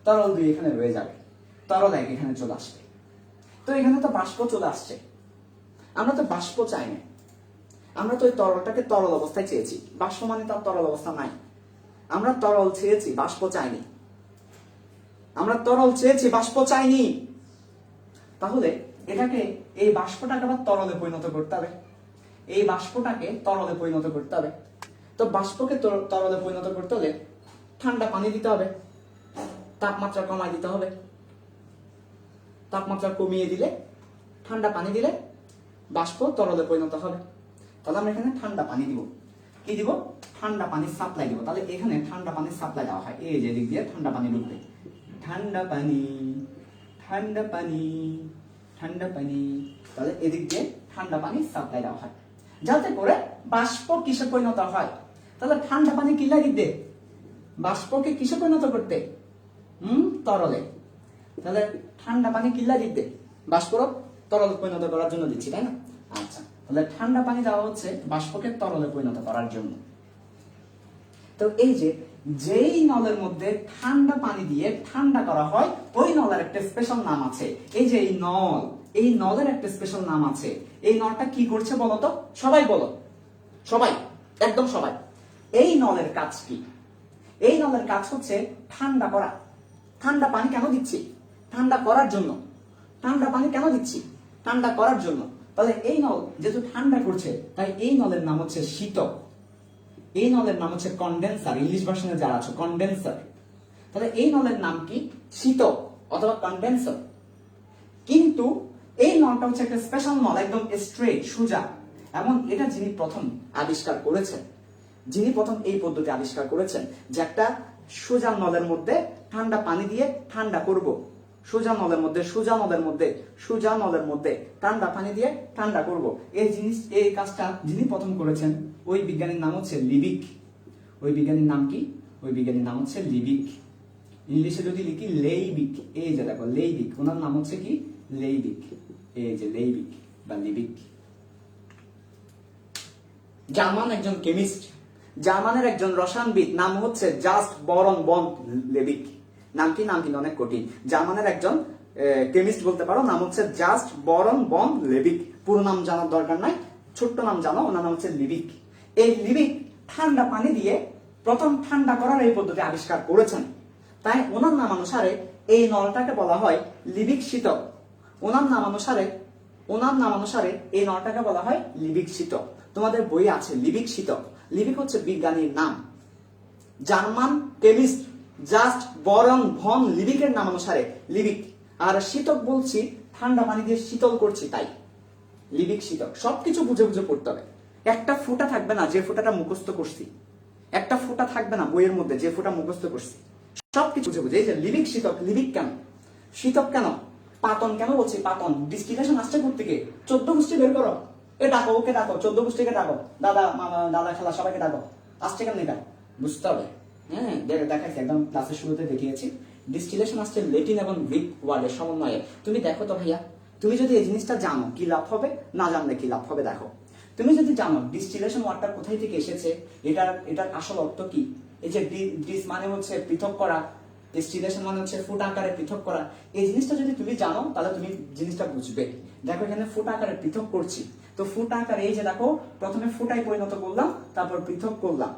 তরল 2 এখানে রয়ে যাবে, তরল 1 এখানে চলে আসবে। তো এখানে তো বাষ্প চলে আসছে, আমরা তো বাষ্প চাই না, আমরা তো ওই তরলটাকে তরল অবস্থায় চেয়েছি, বাষ্প মানে তার তরল অবস্থা নাই। আমরা তরল চেয়েছি, বাষ্প চাইনি, তাহলে এটাকে, এই বাষ্পটাকে আবার তরলে পরিণত করতে হবে, তো বাষ্পকে তরলে পরিণত করতে হলে ঠান্ডা পানি দিতে হবে, তাপমাত্রা কমায় দিতে হবে। তাপমাত্রা কমিয়ে দিলে, ঠান্ডা পানি দিলে বাষ্প তরলে পরিণত হবে। তাহলে আমরা এখানে ঠান্ডা পানি দিব, কি দিব? ঠান্ডা পানির সাপ্লাই দিব। তাহলে এখানে ঠান্ডা পানির সাপ্লাই দেওয়া হয়, এই যে দিক দিয়ে ঠান্ডা পানি ঢুকবে, ঠান্ডা পানি, তাহলে এদিক দিয়ে ঠান্ডা পানি সাপ্লাই দেওয়া হয়, যাতে করে বাষ্প কিসে পরিণত হয়। তাহলে ঠান্ডা পানি কি লাগে দিতে? বাষ্পকে কিসে পরিণত করতে? তরলে। তাহলে ঠান্ডা পানি কি লাগে দিতে? বাষ্প তরলে পরিণত করার জন্য দিচ্ছি, তাই না? আচ্ছা, তাহলে ঠান্ডা পানি দেওয়া হচ্ছে বাষ্পকে তরলে পরিণত করার জন্য। তো এই যে যেই নলের মধ্যে ঠান্ডা পানি দিয়ে ঠান্ডা করা হয় ওই নলের একটা স্পেশাল নাম আছে। এই যে এই নলের একটা স্পেশাল নাম আছে। এই নলটা কি করছে বলো তো, সবাই বলো, সবাই, একদম সবাই। এই নলের কাজ কি? এই নলের কাজ হচ্ছে ঠান্ডা করা। ঠান্ডা পানি কেন দিচ্ছি? ঠান্ডা করার জন্য। ঠান্ডা পানি কেন দিচ্ছি? ঠান্ডা করার জন্য। তাহলে এই নল যেহেতু ঠান্ডা করছে, তাই এই নলের নাম হচ্ছে শীতক। এই নলের নাম হচ্ছে কন্ডেন্সার। ইংলিশ ভার্সনে যারা আছে কন্ডেন্সার। তাহলে এই নলের নাম কি? শীতক অথবা কন্ডেন্সার। কিন্তু এই নলটা হচ্ছে একটা স্পেশাল নল, একদম স্ট্রেট, সোজা। এমন এটা যিনি প্রথম আবিষ্কার করেছেন, যিনি প্রথম এই পদ্ধতি আবিষ্কার করেছেন যে একটা সোজা নলের মধ্যে ঠান্ডা পানি দিয়ে ঠান্ডা করব। সোজা নলের মধ্যে ঠান্ডা পানি দিয়ে ঠান্ডা করব। এই কাজটা যিনি প্রথম করেছেন ওই বিজ্ঞানীর নাম হচ্ছে লিবিক। ওই বিজ্ঞানীর নাম কি? ওই বিজ্ঞানীর নাম হচ্ছে লিবিক। ইংলিশে যদি লিখি লেইবিক, এই যে দেখো লেইবিক, ওনার নাম হচ্ছে কি? লেইবিক। এই যে লেইবিক বা লিবিক। জার্মান একজন কেমিস্ট, জার্মানের একজন রসায়নবিদ, নাম হচ্ছে জাস্ট বরন বন লেবিক। নাম কি? নাম কিন্তু অনেক কঠিন। জার্মানের একজন কেমিস্ট বলতে পারো, নাম হচ্ছে জাস্ট বরন বন লেবিক। পুরো নাম জানার দরকার নাই, ছোট্ট নাম জানো, ওনার নাম হচ্ছে লিবিক। এই লিবিক ঠান্ডা পানি দিয়ে প্রথম ঠান্ডা করার এই পদ্ধতি আবিষ্কার করেছেন। তাই ওনার নাম অনুসারে এই নলটাকে বলা হয় লিবিক শীতক। ওনার নাম অনুসারে এই নলটাকে বলা হয় লিবিক শীতক। তোমাদের বই আছে লিবিক শীতক। লিবিক হচ্ছে বিজ্ঞানীর নাম। জার্মান কেমিস্ট জাস্ট বরং ভন লিবিকের নাম অনুসারে লিবিক। আর শীতক বলছি ঠান্ডা পানি দিয়ে শীতল করছি, তাই লিবিক শীতক। সবকিছু বুঝে বুঝে পড়তে হবে। একটা ফুটা থাকবে না যে ফুটাটা মুখস্থ করছি, একটা ফুটা থাকবে না বইয়ের মধ্যে যে ফুটা মুখস্থ করছি, সবকিছু বুঝে বুঝে। এই যে লিবিক শীতক, লিবিক কেন? শীতক কেন? পাতন কেন বলছি? পাতন ডিস্টিলেশন আসছে কোথা থেকে? 14 গোষ্ঠী বের করো, এ ডাকো, ওকে ডাকো, 14 গোষ্ঠীকে ডাকো, দাদা মামা দাদা খালা সবাইকে ডাকো। আসছে কেন এটা বুঝতে হবে। হ্যাঁ, দেখাচ্ছি, একদম ক্লাসের শুরুতে দেখিয়েছি। ডিস্টিলেশন আসছে লেটিন এবং গ্রিক ওয়ার্ডের সমন্বয়ে। তুমি দেখো তো ভাইয়া, তুমি যদি এই জিনিসটা জানো কি লাভ হবে, না জানলে কি লাভ হবে দেখো। তুমি যদি জানো ডিস্টিলেশন ওয়ার্ডটা কোথায় থেকে এসেছে, এটার আসল অর্থ কি, এই যে ডিস মানে হচ্ছে পৃথক করা, ডিস্টিলেশন মানে হচ্ছে ফুট আকারে পৃথক করা, এই জিনিসটা যদি তুমি জানো তাহলে তুমি জিনিসটা বুঝবে। দেখো এখানে ফুট আকারে পৃথক করছি, তো ফুট আকারে এই যে দেখো প্রথমে ফুটায় পরিণত করলাম, তারপর পৃথক করলাম।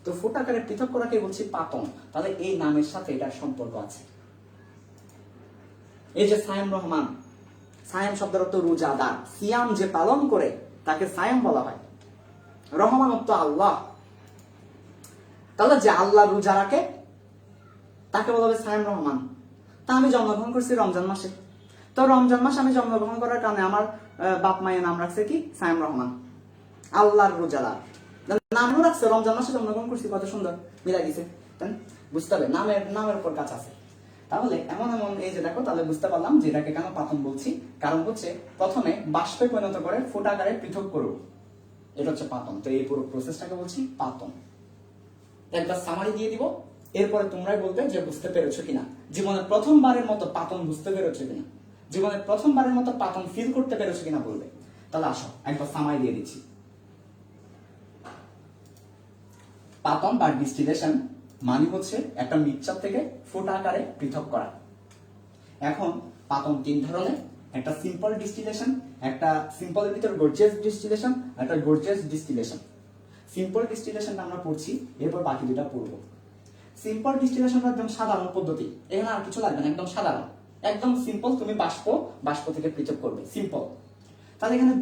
তো ফুট আকারে পৃথক করাকে বলছি পাতন। তাহলে এই নামের সাথে এটার সম্পর্ক আছে। এই যে সায়েম রহমান, সায়েম শব্দের অর্থ রোজাদার। সিয়াম যে পালন করে তাকে সায়েম বলা হয়। রহমান অর্থ আল্লাহ। তাহলে যে আল্লাহ রোজা রাখে তাকে বলা হবে সায়েম রহমান। তা আমি জন্মগ্রহণ করছি রমজান মাসে, তো রমজান মাসে আমি জন্মগ্রহণ করার কারণে আমার বাপ মায়ের নাম রাখছে কি? সায়েম রহমান। আল্লাহর রোজাদার নামও রাখছে, রমজান মাসে জন্মগ্রহণ করছি, কত সুন্দর মিলাই দিছে। বুঝতে হবে নামের উপর কাজ আছে। তাহলে এমন এই যে দেখো, তাহলে বুঝতে পারলাম যে এটাকে কেন পাতন বলছি। কারণ হচ্ছে প্রথমে বাষ্পে পরিণত করে ফুট আকারে পৃথক করব, এটা হচ্ছে পাতন। তো এই পুরো প্রসেসটাকে বলছি পাতন। একবার সামারি দিয়ে দিব, এরপরে তোমরাই বলবে যে বুঝতে পেরেছো কিনা। জীবনে প্রথমবারের মতো পাতন বুঝতে পেরেছো কিনা, জীবনে প্রথমবারের মতো পাতন ফিল করতে পেরেছো কিনা বলবে। তাহলে আসো একবার সামারি দিয়ে দিচ্ছি। পাতন বা ডিস্টিলেশন মানে হচ্ছে একটা মিক্সচার থেকে ফুট আকারে পৃথক করা। এখন পাতন তিন ধরনের, একটা সিম্পল ডিস্টিলেশন, একটা সিম্পলের ভিতর গর্জিয়াস ডিস্টিলেশন, একটা গর্জিয়াস ডিস্টিলেশন। সিম্পল ডিস্টিলেশনটা আমরা পড়ছি, এরপর বাকি দুটা পড়ব। সিম্পল ডিস্টিলেশনটা একদম সাধারণ পদ্ধতি, এখানে আর কিছু লাগবে না, একদম সাধারণ, একদম সিম্পল। তুমি বাষ্প থেকে পৃথক করবে, সিম্পল। তাহলে এখানে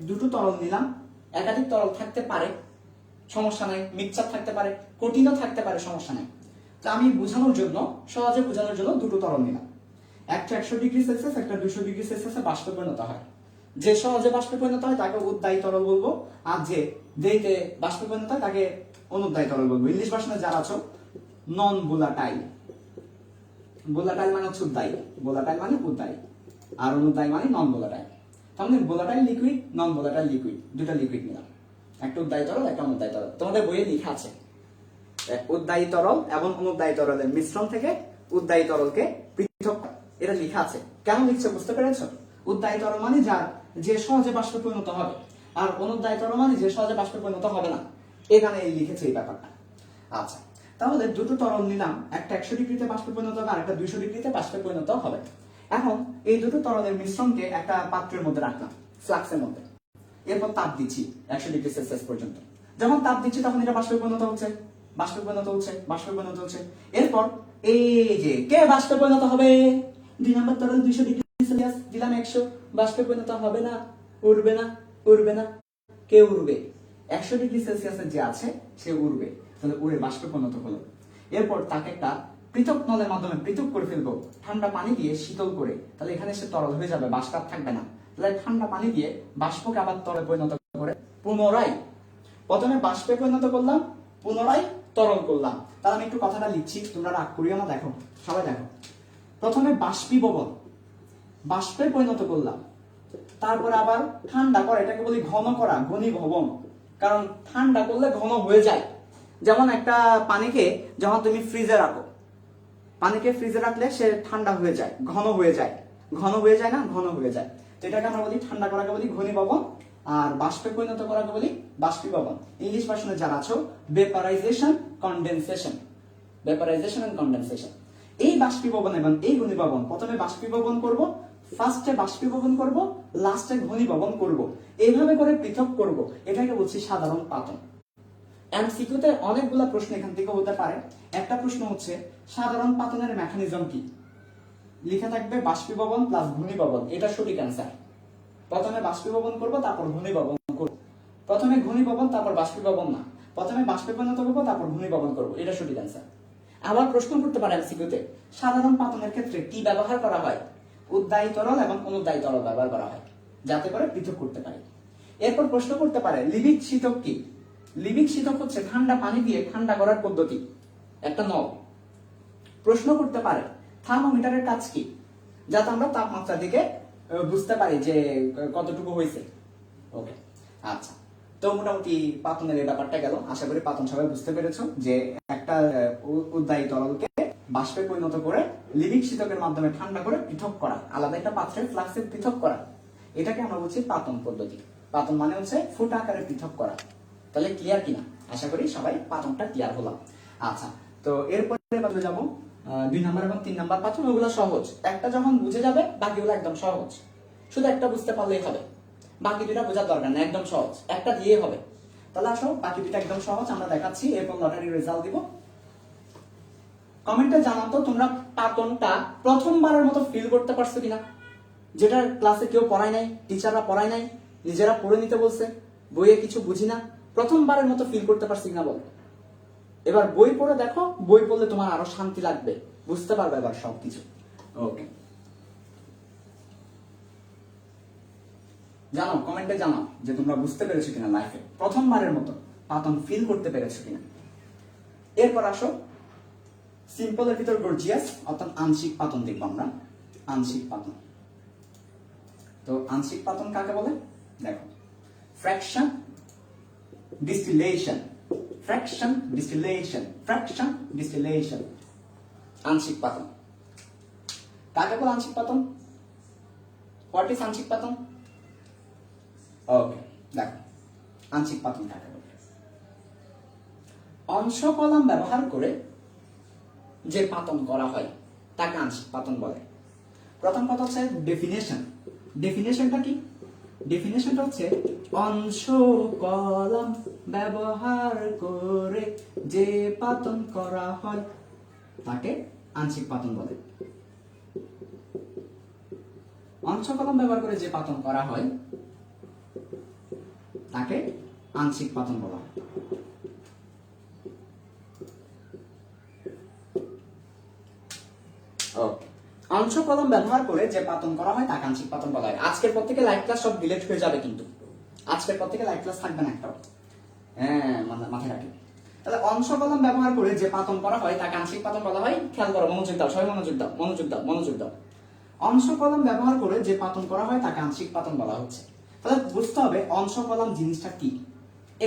দুটো তরল নিলাম, একাধিক তরল থাকতে পারে, সমস্যা নাই, মিক্সচার থাকতে পারে, কঠিনও থাকতে পারে, সমস্যা নাই। তো আমি সহজে বোঝানোর জন্য দুটো তরল নিলাম। একটা 100 ডিগ্রি সেলসিয়াস, একটা 200 ডিগ্রি সেলসিয়াসে বাষ্পে পরিণত হয়। যে সহজে বাষ্পে পরিণত হয় তাকে উদ্বায়ী তরল বলবো, আর যে দেরিতে বাষ্পে পরিণত হয় তাকে অনুদ্বায়ী তরল বলবো। ইংলিশ ভার্সনে যারা আছো নন ভোলাটাইল। ভোলাটাইল মানে হচ্ছে উদ্বায়ী, ভোলাটাইল মানে উদ্বায়ী, আর অনুদ্বায়ী মানে নন ভোলাটাইল। তাহলে volatile liquid, non volatile liquid, দুটো লিকুইড নিলাম। একটা উদ্বায়ী তরল, একটা অনুদ্বায়ী তরল। তোমাদের বইয়ে লেখা আছে উদ্বায়ী তরল এবং অনুদ্বায়ী তরলের মিশ্রণ থেকে উদ্বায়ী তরলকে পৃথক, এটা লেখা আছে। কেন লিখছে বুঝতে পেরেছো? উদ্বায়ী তরল মানে যে সহজে বাষ্পে পরিণত হবে, আর অনুদ্বায়ী তরল মানে যে সহজে বাষ্পে পরিণত হবে না। এখানে লিখেছে এই ব্যাপারটা। আচ্ছা, তাহলে দুটো তরল নিলাম, একটা 100 ডিগ্রিতে বাষ্পে পরিণত হবে আর একটা 200 ডিগ্রিতে বাষ্পে পরিণত হবে। এখন এই দুটো তরলের মিশ্রণকে একটা পাত্রের মধ্যে রাখলাম, ফ্লাক্সের মধ্যে। এরপর তাপ দিচ্ছি 100 ডিগ্রি সেলসিয়াস পর্যন্ত। যখন তাপ দিচ্ছি তখন এটা বাষ্পে পরিণত হচ্ছে, বাষ্পে পরিণত হচ্ছে, বাষ্পে পরিণত হচ্ছে। এরপর এই যে কে বাষ্পে পরিণত হবে? 2 নম্বর তরল 200 ডিগ্রি সেলসিয়াস দিলাম 100, বাষ্পে পরিণত হবে না? উড়বে না? উড়বে না? কে উড়বে? 100 ডিগ্রি সেলসিয়াসের যে আছে সে উড়বে, তাহলে উড়ে বাষ্পে পরিণত হলো। এরপর তাকে একটা পৃথক নলের মাধ্যমে পৃথক করে ফেলবো, ঠান্ডা পানি দিয়ে শীতল করে, তাহলে এখানে সে তরল হয়ে যাবে, বাষ্প আর থাকবে না। তাহলে ঠান্ডা পানি দিয়ে বাষ্পকে আবার তরলে পরিণত করে পুনরায়, প্রথমে বাষ্পে পরিণত করলাম, পুনরায় তরল করলাম। তাহলে আমি একটু কথাটা লিখছি, তোমরা রাগ করিও না, দেখো সবাই দেখো। প্রথমে বাষ্পীভবন, বাষ্পে পরিণত করলাম, তারপরে আবার ঠান্ডা করা, এটাকে বলি ঘন করা, ঘনীভবন। কারণ ঠান্ডা করলে ঘন হয়ে যায়। যেমন একটা পানিকে যখন তুমি ফ্রিজে রাখো, পানিকে ফ্রিজে রাখলে সে ঠান্ডা হয়ে যায়, ঘন হয়ে যায়। ঘন হয়ে যায় না? ঘন হয়ে যায়। তো এটাকে আমরা বলি, ঠান্ডা করাকে বলি ঘনীভবন, আর বাষ্পে পরিণত করাকে বলি বাষ্পীভবন। ইংলিশ ভার্সনে যারা আছো, vaporization, condensation, vaporization and condensation. এই বাষ্পীভবন এবং এই ঘনীভবন, প্রথমে বাষ্পীভবন করব, ফার্স্টে বাষ্পীভবন করব, লাস্টে ঘনীভবন করব, এইভাবে করে পৃথক করব, এটাকে বলছি সাধারণ পাতন। এমসিকিউতে অনেকগুলা প্রশ্ন এখান থেকে হতে পারে। একটা প্রশ্ন হচ্ছে সাধারণ পাতনের মেকানিজম কি, লিখে থাকবে বাষ্পীভবন প্লাস ঘনীভবন, এটা সঠিক অ্যান্সার। প্রথমে বাষ্পীভবন করব, তারপর ঘনীভবন করব। প্রথমে ঘনীভবন তারপর বাষ্পীভবন না, প্রথমে বাষ্পে পরিণত করব তারপর ঘনীভবন করব, এটা সঠিক অ্যান্সার। আবার প্রশ্ন করতে পারে এমসিকিউতে, সাধারণ পাতনের ক্ষেত্রে কি ব্যবহার করা হয়? উদ্বায়ী তরল এবং অনুদ্বায়ী তরল ব্যবহার করা হয়, যাতে করে পৃথক করতে পারি। এরপর প্রশ্ন করতে পারে লিবিক শীতক কি? লিবিক শীতক হচ্ছে ঠান্ডা পানি দিয়ে ঠান্ডা করার পদ্ধতি, একটা নল। প্রশ্ন করতে পারে থার্মোমিটারের কাজ কি? যাতে আমরা তাপমাত্রা দিকে বুঝতে পারি যে কতটুকু হয়েছে। ওকে, আচ্ছা। তো মোটামুটি পাতনের এই ব্যাপারটা গেল। আশা করি পাতন সবাই বুঝতে পেরেছো যে একটা উদ্বায়ী তরলকে বাষ্পে পরিণত করে লিবিক শীতকের মাধ্যমে ঠান্ডা করে পৃথক করা, আলাদা একটা পাত্রে ফ্লাক্সে পৃথক করা, এটাকে আমরা বলছি পাতন পদ্ধতি। পাতন মানে হচ্ছে ফুটা আকারে পৃথক করা। তাহলে ক্লিয়ার কিনা? আশা করি সবাই পাতনটা ক্লিয়ার হলাম। আচ্ছা, তো এরপরে বাদ যাবো 2 নাম্বার এবং 3 নাম্বার পাতন, ওগুলো সহজ। একটা যখন বুঝে যাবে বাকিগুলো একদম সহজ, শুধু একটা বুঝতে পারলেই হবে, বাকি দুটা বোঝার দরকার না, একদম সহজ, একটা দিয়ে হবে। তাহলে আসো, বাকি দুটা একদম সহজ আমরা দেখাচ্ছি, এরপর লটারি রেজাল্ট দিব। কমেন্টে জানাও তো তোমরা পাতনটা প্রথমবারের মতো ফিল করতে পারছো কিনা, যেটা ক্লাসে কেউ পড়ায় নাই, টিচাররা পড়ায় নাই, নিজেরা পড়ে নিতে বলছে, বইয়ে কিছু বুঝি না, প্রথমবারের মতো ফিল করতে পারছি কিনা বল। এবার বই পড়ে দেখো, বই পড়লে তোমার আরো শান্তি লাগবে, বুঝতে পারবে এবার সবকিছু। ওকে, জানো, কমেন্টে জানাও যে তোমরা বুঝতে পেরেছো কিনা, লাইফে প্রথমবারের মতো পাতন ফিল করতে পেরেছো কিনা। এরপর আসো সিম্পলের ভিতর গর্জিয়াস, অর্থাৎ আংশিক পাতন দেখবো আমরা। আংশিক পাতন, তো আংশিক পাতন কাকে বলে দেখো, fraction distillation, fraction distillation, fraction distillation, আংশিক পাতন। কাকে বলে আংশিক পাতন? হোয়াট ইজ আংশিক পাতন? ওকে, দেখো আংশিক পাতন কাকে বলে। অংশ কলাম ব্যবহার করে যে পাতন করা হয় তাকে আংশিক পাতন বলে। প্রথম কথা হচ্ছে ডেফিনেশন। ডেফিনেশনটা কি? ডেফিনেশনটা হচ্ছে অংশ কলাম ব্যবহার করে যে পাতন করা হয় তাকে আংশিক পাতন বলে। অংশ কলাম ব্যবহার করে যে পাতন করা হয় তাকে আংশিক পাতন বলা হয়। অংশ কলম ব্যবহার করে যে পাতন করা হয় তাকে আংশিক পাতন বলা হয়। আজকের পর থেকে লাইভ ক্লাস সব ডিলিট হয়ে যাবে, কিন্তু আজকের পর থেকে লাইভ ক্লাস থাকবে না একটাও, হ্যাঁ মাথায় রাখি। তাহলে অংশ কলম ব্যবহার করে যে পাতন করা হয় তাকে আংশিক পাতন বলা হয়। খেয়াল করো, মনোযোগ দাও, সবাই মনোযোগ দাও, মনোযোগ দাও, মনোযোগ দাও। অংশ কলম ব্যবহার করে যে পাতন করা হয় তাকে আংশিক পাতন বলা হচ্ছে। তাহলে বুঝতে হবে অংশ কলম জিনিসটা কি।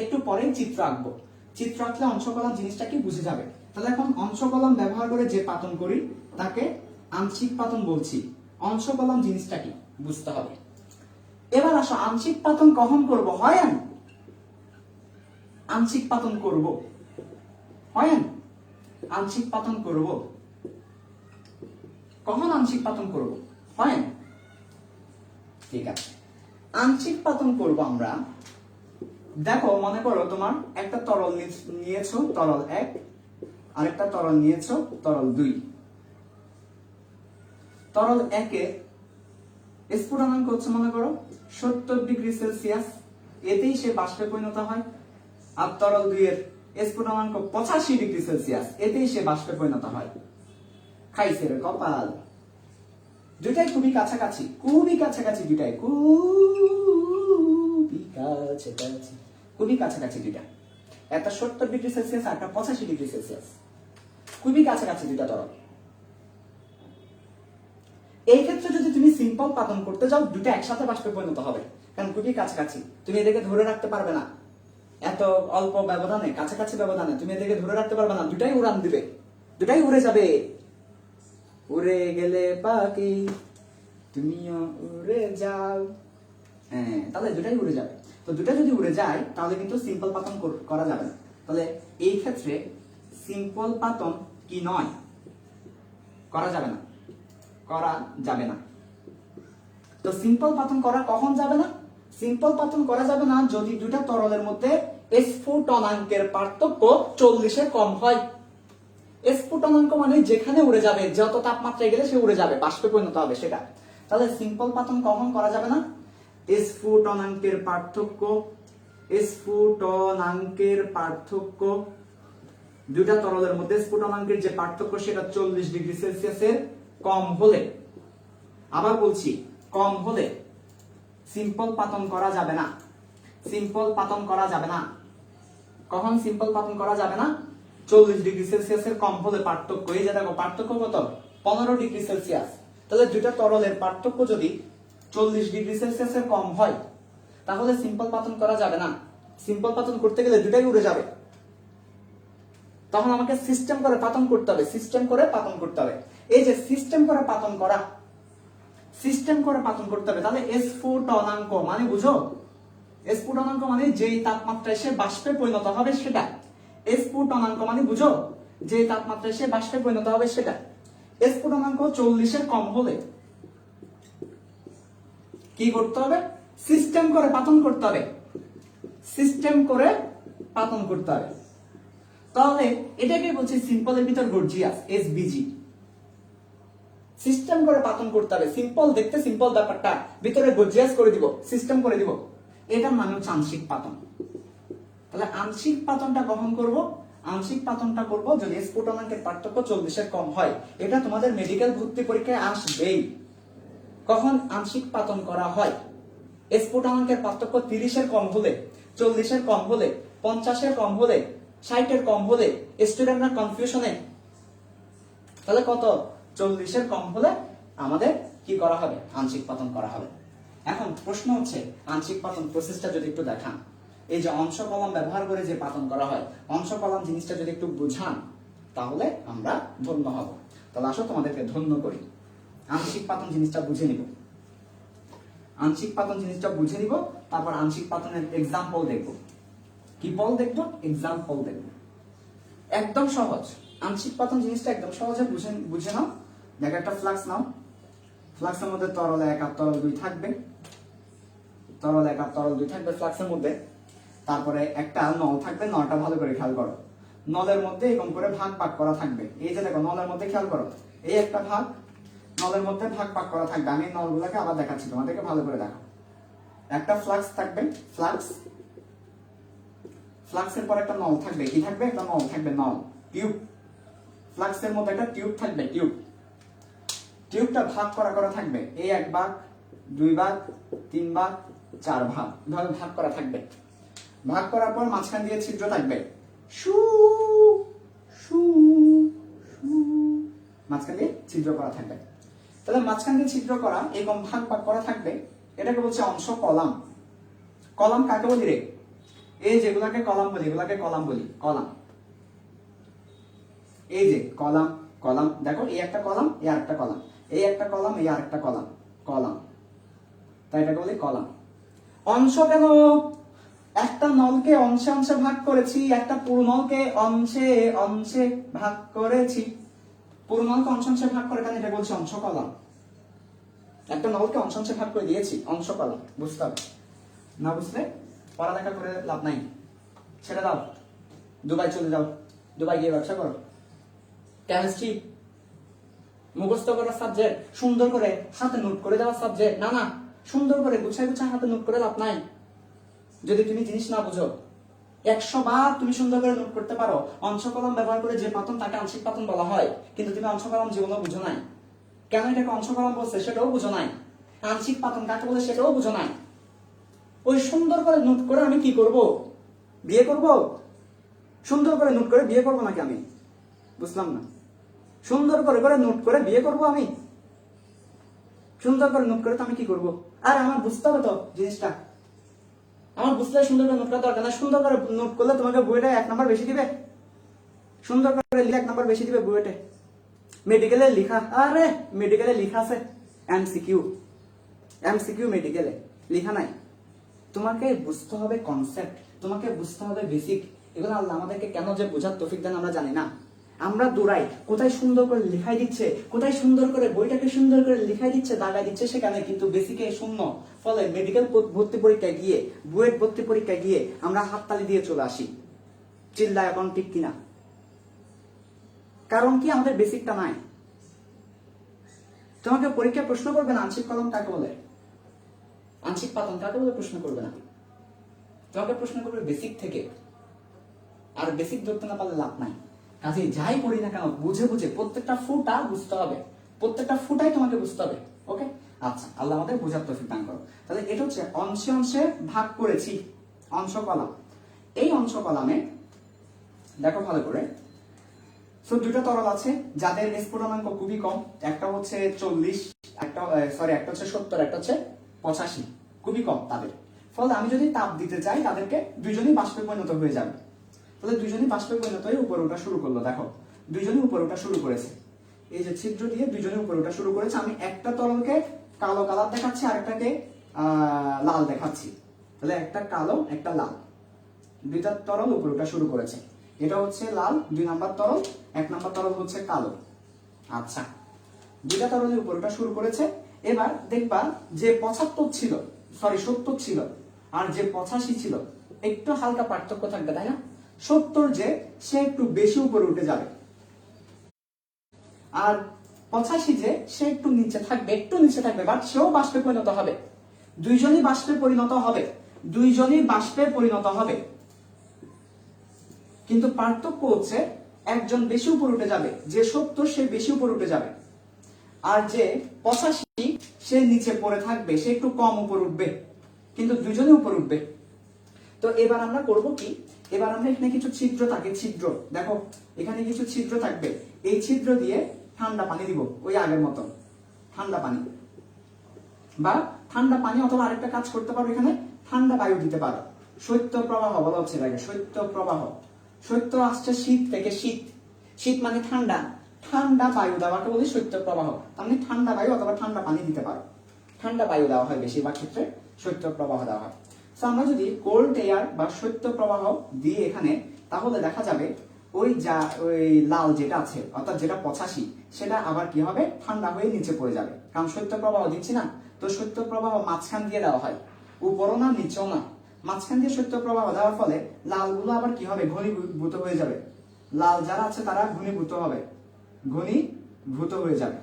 একটু পরে চিত্র আঁকবো, চিত্র আঁকলে অংশ কলম জিনিসটা কি বুঝে যাবে। তাহলে এখন অংশ কলম ব্যবহার করে যে পাতন করি তাকে আংশিক পাতন বলছি। অংশ কলম জিনিসটা কি বুঝতে হবে। এবার আসো, আংশিক পাতন কখন করব? আংশিক পাতন করব, আংশিক পাতন করব? কখন আংশিক পাতন করব? হয়? ঠিক আছে, আংশিক পাতন করব আমরা। দেখো মনে করো তোমার একটা তরল নিয়েছো, তরল 1, আরেকটা তরল নিয়েছো, তরল 2। তরল 1 এর স্ফুটনাঙ্ক হচ্ছে মনে করো 70 ডিগ্রি সেলসিয়াস, এতেই সে বাষ্পে পরিণত হয়। আর তরল 2 এর স্ফুটনাঙ্ক 85 ডিগ্রি সেলসিয়াস, এতেই সে বাষ্পে পরিণত হয়। খাইছে রে কপাল। দুটাই খুবই কাছাকাছি, খুবই কাছাকাছি, দুটাই খুবই কাছাকাছি, খুবই কাছাকাছি দুটা। একটা 70 ডিগ্রি সেলসিয়াস আর একটা 85 ডিগ্রি সেলসিয়াস, খুবই কাছাকাছি দুটা তরল। এই ক্ষেত্রে যদি তুমি সিম্পল পাতন করতে যাও, দুটো একসাথে বাষ্পে পরিণত হবে, কারণ খুবই কাছাকাছি। তুমি এদেরকে ধরে রাখতে পারবে না, এত অল্প ব্যবধানে, কাছাকাছি ব্যবধানে তুমি এদেরকে ধরে রাখতে পারবে না, দুটাই উড়ান দিবে, দুটাই উড়ে যাবে। উড়ে গেলে পাখি তুমিও উড়ে যাও, হ্যাঁ, তাহলে দুটাই উড়ে যাবে। তো দুটা যদি উড়ে যায় তাহলে কিন্তু সিম্পল পাতন করা যাবে না। তাহলে এই ক্ষেত্রে সিম্পল পাতন কি নয়, করা যাবে না, করা যাবে না। তো সিম্পল পাতন করা কখন যাবে না? সিম্পল পাতন করা যাবে না যদি দুটা তরলের মধ্যে স্ফুটনাঙ্কের পার্থক্য 40 এর কম হয়। স্ফুটনাঙ্ক মানে যেখানে উড়ে যাবে, যত তাপমাত্রায় গেলে সে উড়ে যাবে, বাষ্পে পরিণত হবে সেটা। তাহলে সিম্পল পাতন কখন করা যাবে না? স্ফুটনাঙ্কের পার্থক্য, স্ফুটনাঙ্কের পার্থক্য দুটা তরলের মধ্যে স্ফুটনাঙ্কের যে পার্থক্য সেটা 40 ডিগ্রি সেলসিয়াসের কম হলে, আবার বলছি কম হলে সিম্পল পাতন করা যাবে না। সিম্পল পাতন করা যাবে না। কখন সিম্পল পাতন করা যাবে না? 40 ডিগ্রি সেলসিয়াসের কম হলে পার্থক্য। এই যে দেখো পার্থক্য কত? 15 ডিগ্রি সেলসিয়াস। তাহলে দুটা তরলের পার্থক্য যদি 40 ডিগ্রি সেলসিয়াসের কম হয় তাহলে সিম্পল পাতন করা যাবে না। সিম্পল পাতন করতে গেলে দুটাই উড়ে যাবে। তখন আমাকে সিস্টেম করে পাতন করতে হবে, সিস্টেম করে পাতন করতে হবে। এই যে সিস্টেম করে পাতন করা, সিস্টেম করে পাতন করতে হবে। তাহলে স্ফুটনাঙ্ক মানে বুঝো, স্ফুটনাঙ্ক মানে যেই তাপমাত্রায় সে বাষ্পে পরিণত হবে সেটা। স্ফুটনাঙ্ক মানে বুঝো, যে তাপমাত্রায় সে বাষ্পে পরিণত হবে সেটা। স্ফুটনাঙ্ক 40 এর কম হলে কি করতে হবে? সিস্টেম করে পাতন করতে হবে, সিস্টেম করে পাতন করতে হবে। তাহলে এটাকে বলছি সিম্পলের ভিতর গর্জিয়াস, এসবিজি। সিস্টেম করে পাতন করতে হবে। সিম্পল দেখতে সিম্পল ব্যাপারটা ভিতরে গর্জিয়াস করে দিব, সিস্টেম করে দিব। এটার নাম হচ্ছে আংশিক পাতন। তাহলে আংশিক পাতনটা কখন করব? আংশিক পাতনটা করব যদি স্ফুটনাঙ্কের পার্থক্য 40 এর কম হয়। এটা তোমাদের মেডিকেল ভর্তি পরীক্ষায় আসবেই। কখন আংশিক পাতন করা হয়? স্ফুটনাঙ্কের পার্থক্য 30 এর কম হলে, 40 এর কম হলে, 50 এর কম হলে, 60 এর কম হলে। স্টুডেন্টরা কনফিউশনে। তাহলে কত? 40 এর কম হলে আমাদের কি করা হবে? আংশিক পাতন করা হবে। এখন প্রশ্ন হচ্ছে আংশিক পাতন প্রসেসটা যদি একটু দেখান। এই যে অংশ কলম ব্যবহার করে যে পাতন করা হয়, অংশ কলম জিনিসটা যদি একটু বুঝান তাহলে আমরা ধন্য হব। তাহলে আসো তোমাদেরকে ধন্য করি। আংশিক পাতন জিনিসটা বুঝে নিব, আংশিক পাতন জিনিসটা বুঝে নিব, তারপর আংশিক পাতনের এক্সাম্পল দেখব। কি বল দেখব? এক্সাম্পল দেখব। একদম সহজ। আংশিক পাতন জিনিসটা একদম সহজে বুঝে নাও। দেখো একটা ফ্লাক্স নাও, ফ্লাক্সের মধ্যে তরল 1 আর তরল 2 থাকবে, তরল 1 আর তরল 2 থাকবে ফ্লাক্সের মধ্যে। তারপরে একটা নল থাকবে, নলটা ভালো করে খেয়াল করো। নলের মধ্যে এরকম করে ভাগ ভাগ করা থাকবে। এই যে দেখো নলের মধ্যে খেয়াল করো, এই একটা ভাগ, নলের মধ্যে ভাগ ভাগ করা থাকবে। আমি নলগুলোকে আবার দেখাচ্ছি তোমাদেরকে, ভালো করে দেখো। একটা ফ্লাক্স থাকবে, ফ্লাক্স, ফ্লাক্সের পর একটা নল থাকবে। কি থাকবে? একটা নল থাকবে, নল, টিউব। ফ্লাক্সের মধ্যে একটা টিউব থাকবে, টিউব। টিউবটা ভাগ করা করা থাকবে। এই 1 ভাগ, 2 ভাগ, 3 ভাগ, 4 ভাগ, এভাবে ভাগ করা থাকবে। ভাগ করার পর মাঝখান দিয়ে ছিদ্র থাকবে, শু শু শু, মাঝখান দিয়ে ছিদ্র করা থাকবে। তাহলে মাঝখান দিয়ে ছিদ্র করা এরকম ভাগ ভাগ করা থাকবে, এটাকে বলছে অংশ কলাম। কলাম কাকে বলি রে? এই যেগুলাকে কলাম বলি, এগুলাকে কলাম বলি, কলাম। এই যে কলাম, কলাম দেখো, এই একটা কলাম, এই আরেকটা কলাম, এই একটা কলাম, এই আরেকটা কলাম, কলাম। তাই এটাকে বলি কলাম। অংশ কেন? একটা নলকে অংশে অংশে ভাগ করেছি, একটা পুরনলকে অংশে অংশে ভাগ করেছি। পুরনলকে অংশে অংশে ভাগ করে, কারণ এটা বলছে অংশ কলাম। একটা নলকে অংশ অংশে ভাগ করে দিয়েছি, অংশ কলাম। বুঝতে হবে, না বুঝলে পড়ালেখা করে লাভ নাই, ছেড়ে দাও, দুবাই চলে যাও, দুবাই গিয়ে ব্যবসা করো। কেমিস্ট্রি মুখস্থ করার সাবজেক্ট, সুন্দর করে হাতে নোট করে দেওয়ার সাবজেক্ট না। না, সুন্দর করে গুছাই গুছাই হাতে নোট করে লাভ নাই যদি তুমি জিনিস না বুঝো। 100 বার তুমি সুন্দর করে নোট করতে পারো, অংশ কলম ব্যবহার করে যে পাতন তাকে আংশিক পাতন বলা হয়, কিন্তু তুমি অংশ কলম জীবনও বুঝো নাই। কেন এটাকে অংশ কলম বলছে সেটাও বুঝো নাই, আংশিক পাতন কাকে বলে সেটাও বুঝো নাই। ওই সুন্দর করে নোট করে আমি কি করব? বিয়ে করব? সুন্দর করে নোট করে বিয়ে করবো নাকি আমি? বুঝলাম না। সুন্দর করে করে নোট করে বিয়ে করব আমি? সুন্দর করে নোট করে তো আমি কি করব? আর আমার বুঝতে হবে তো জিনিসটা, আমার বুঝলে সুন্দর করে নোট করা দরকার না। সুন্দর করে নোট করলে তোমাকে বুয়েটে 1 নাম্বার বেশি দিবে, সুন্দর করে লিখে 1 নাম্বার বেশি দিবে বুয়েটে। মেডিকেলে লেখা, আরে মেডিকেলে লেখা আছে এমসিকিউ, এমসিকিউ মেডিকেলে লেখা নাই। তোমাকে বুঝতে হবে কনসেপ্ট, তোমাকে বুঝতে হবে বেসিক। এগুলো আল্লাহ আমাদেরকে কেন যে বোঝার তৌফিক দেন আমরা জানি না। আমরা দৌড়াই, কোথায় সুন্দর করে লেখাই দিচ্ছে, কোথায় সুন্দর করে বইটাকে সুন্দর করে লেখাই দিচ্ছে, দাগাই দিচ্ছে সেখানে, কিন্তু বেসিকে শূন্য। ফলে মেডিকেল ভর্তি পরীক্ষায় গিয়ে, বুয়েট ভর্তি পরীক্ষায় গিয়ে আমরা হাততালি দিয়ে চলে আসি। চিল্লা এখন ঠিক কিনা? কারণ কি? আমাদের বেসিকটা নাই। তোমাকে পরীক্ষায় প্রশ্ন করবে না আংশিক কলম কাকে বলে, আংশিক পাতন কাকে বলে প্রশ্ন করবে না, তোমাকে প্রশ্ন করবে বেসিক থেকে। আর বেসিক ধরতে না পারলে লাভ নাই। কাজে যাই পড়ি না কেন বুঝে বুঝে প্রত্যেকটা ফুটা বুঝতে হবে, প্রত্যেকটা ফুটাই তোমাকে বুঝতে হবে। ওকে, আচ্ছা, আল্লাহ আমাদের বোঝার তৌফিক দান করো। তাহলে এটা হচ্ছে অংশে অংশে ভাগ করেছি, অংশ কলাম। এই অংশ কলামে দেখো ভালো করে, সো দুটো তরল আছে যাদের স্ফুটনাঙ্ক খুবই কম, একটা হচ্ছে 40, একটা একটা হচ্ছে 70, একটা হচ্ছে 85, খুবই কম তাদের। ফলে আমি যদি তাপ দিতে চাই তাদেরকে দুইজনই বাষ্পে পরিণত হয়ে যাবে। তাহলে দুইজনই বাষ্পে পরিণত হয়ে উপরে ওঠা শুরু করলো। দেখো দুইজনই উপরে ওঠা শুরু করেছে, এই যে ছিদ্র দিয়ে দুইজনই উপরে ওঠা শুরু করেছে। আমি একটা তরলকে কালো কালার দেখাচ্ছি, আরেকটাকে লাল দেখাচ্ছি। তাহলে একটা কালো একটা লাল, দুইটা তরল উপরে ওঠা শুরু করেছে। এটা হচ্ছে লাল 2 নাম্বার তরল, 1 নাম্বার তরল হচ্ছে কালো। আচ্ছা, দুইটা তরলের উপর ওঠা শুরু করেছে। এবার দেখবা যে 75 ছিল, সরি 70 ছিল, আর যে 85 ছিল একটু হালকা পার্থক্য থাকবে, তাই না? 70 যে সে একটু বেশি উপরে উঠে যাবে, আর 85 যে সে একটু নিচে থাকবে, একটু নিচে থাকবে, বাট সেও বাষ্পে পরিণত হবে। দুইজনই বাষ্পে পরিণত হবে, দুইজনই বাষ্পে পরিণত হবে, কিন্তু পার্থক্য হচ্ছে একজন বেশি উপরে উঠে যাবে, যে 70 সে বেশি উপরে উঠে যাবে, আর যে 85 সে নিচে পড়ে থাকবে, সে একটু কম উপরে উঠবে, কিন্তু দুজনে উপরে উঠবে। তো এবার আমরা করব কি? এবার আমরা এখানে কিছু ছিদ্র থাকে, ছিদ্র দেখো এখানে কিছু ছিদ্র থাকবে, এই ছিদ্র দিয়ে ঠান্ডা পানি দিব, ওই আগের মতো ঠান্ডা পানি, বা ঠান্ডা পানি, অথবা আরেকটা কাজ করতে পারো, এখানে ঠান্ডা বায়ু দিতে পারো। শৈত্য প্রবাহ বলা হচ্ছে এটাকে, শৈত্য প্রবাহ। শৈত্য আসছে শীত থেকে, শীত, শীত মানে ঠান্ডা, ঠান্ডা বায়ু দেওয়াকে বলি শৈত্য প্রবাহ। তার মানে ঠান্ডা বায়ু অথবা ঠান্ডা পানি দিতে পারো। ঠান্ডা বায়ু দেওয়া হয় বেশিরভাগ ক্ষেত্রে, শৈত্য প্রবাহ দেওয়া হয়। আমরা যদি কোল্ড এয়ার বা শৈত্য প্রবাহ দিই এখানে, তাহলে দেখা যাবে ওই লাল যেটা আছে অর্থাৎ যেটা 85 সেটা আবার কি হবে? ঠান্ডা হয়ে নিচে পড়ে যাবে, কারণ শৈত্য প্রবাহ দিচ্ছি না। তো শৈত্য প্রবাহ মাঝখান দিয়ে দেওয়া হয়, উপরও না নিচেও না, মাঝখান দিয়ে শৈত্য প্রবাহ দেওয়ার ফলে লালগুলো আবার কি হবে? ঘনীভূত হয়ে যাবে। লাল যারা আছে তারা ঘনীভূত হবে, ঘনীভূত হয়ে যাবে,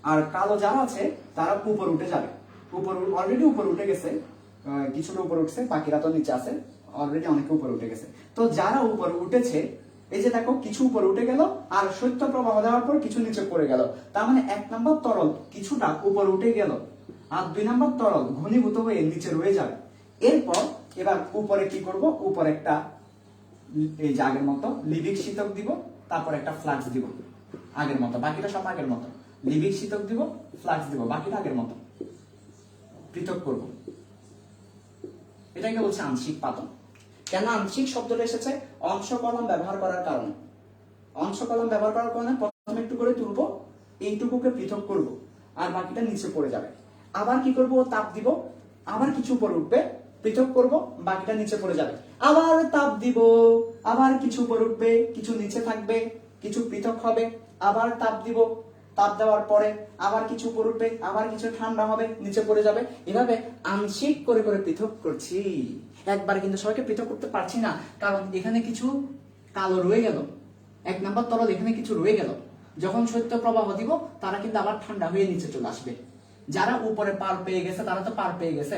আর কালো যারা আছে তারা উপর উঠে যাবে। উপর অলরেডি উপর উঠে গেছে, কিছুটা উপর উঠছে, বাকিরা তো নিচে আছে, অলরেডি অনেকে উপর উঠে গেছে। তো যারা উপর উঠেছে, এই যে দেখো কিছু উপর উঠে গেল, আর শৈত্য প্রবাহ দেওয়ার পর কিছু নিচে পড়ে গেল। তার মানে 1 নম্বর তরল কিছুটা উপর উঠে গেল, আর 2 নম্বর তরল ঘনীভূত হয়ে নিচে রয়ে যাবে। এরপর এবার উপরে কি করব? উপরে একটা এই যে আগের মতো লিভিক শীতক দিব, তারপর একটা ফ্লাক্স দিব আগের মতো, বাকিটা সব আগের মতো। লিভিক শীতক দিব, ফ্লাক্স দিব, বাকিটা আগের মতো, পৃথক করব। এটাকে বলছে আংশিক পাতন। কেন আংশিক শব্দটা এসেছে? অংশ কলম ব্যবহার করার কারণে। অংশ কলম ব্যবহার করার কারণে প্রথমে একটু করে তুলবো, এইটুকুকে পৃথক করব, আর বাকিটা নিচে পড়ে যাবে। আবার কি করব? তাপ দিব, আবার কিছু উপরে উঠবে, পৃথক করব, বাকিটা নিচে পড়ে যাবে। আবার তাপ দিব, আবার কিছু উপরে উঠবে, কিছু নিচে থাকবে, কিছু পৃথক হবে, আবার তাপ দিব, তাপ দেওয়ার পরে আবার কিছু উপরে উঠবে, আবার কিছু ঠান্ডা হবে, নিচে পড়ে যাবে। এভাবে আংশিক করে করে পৃথক করছি। একবার কিন্তু সবাইকে পৃথক করতে পারছি না, কারণ এখানে কিছু কালো রয়ে গেল, 1 নাম্বার তরল এখানে কিছু রয়ে গেল। যখন শৈত্য প্রবাহ দিব তারা কিন্তু আবার ঠান্ডা হয়ে নিচে চলে আসবে। যারা উপরে পার পেয়ে গেছে তারা তো পার পেয়ে গেছে,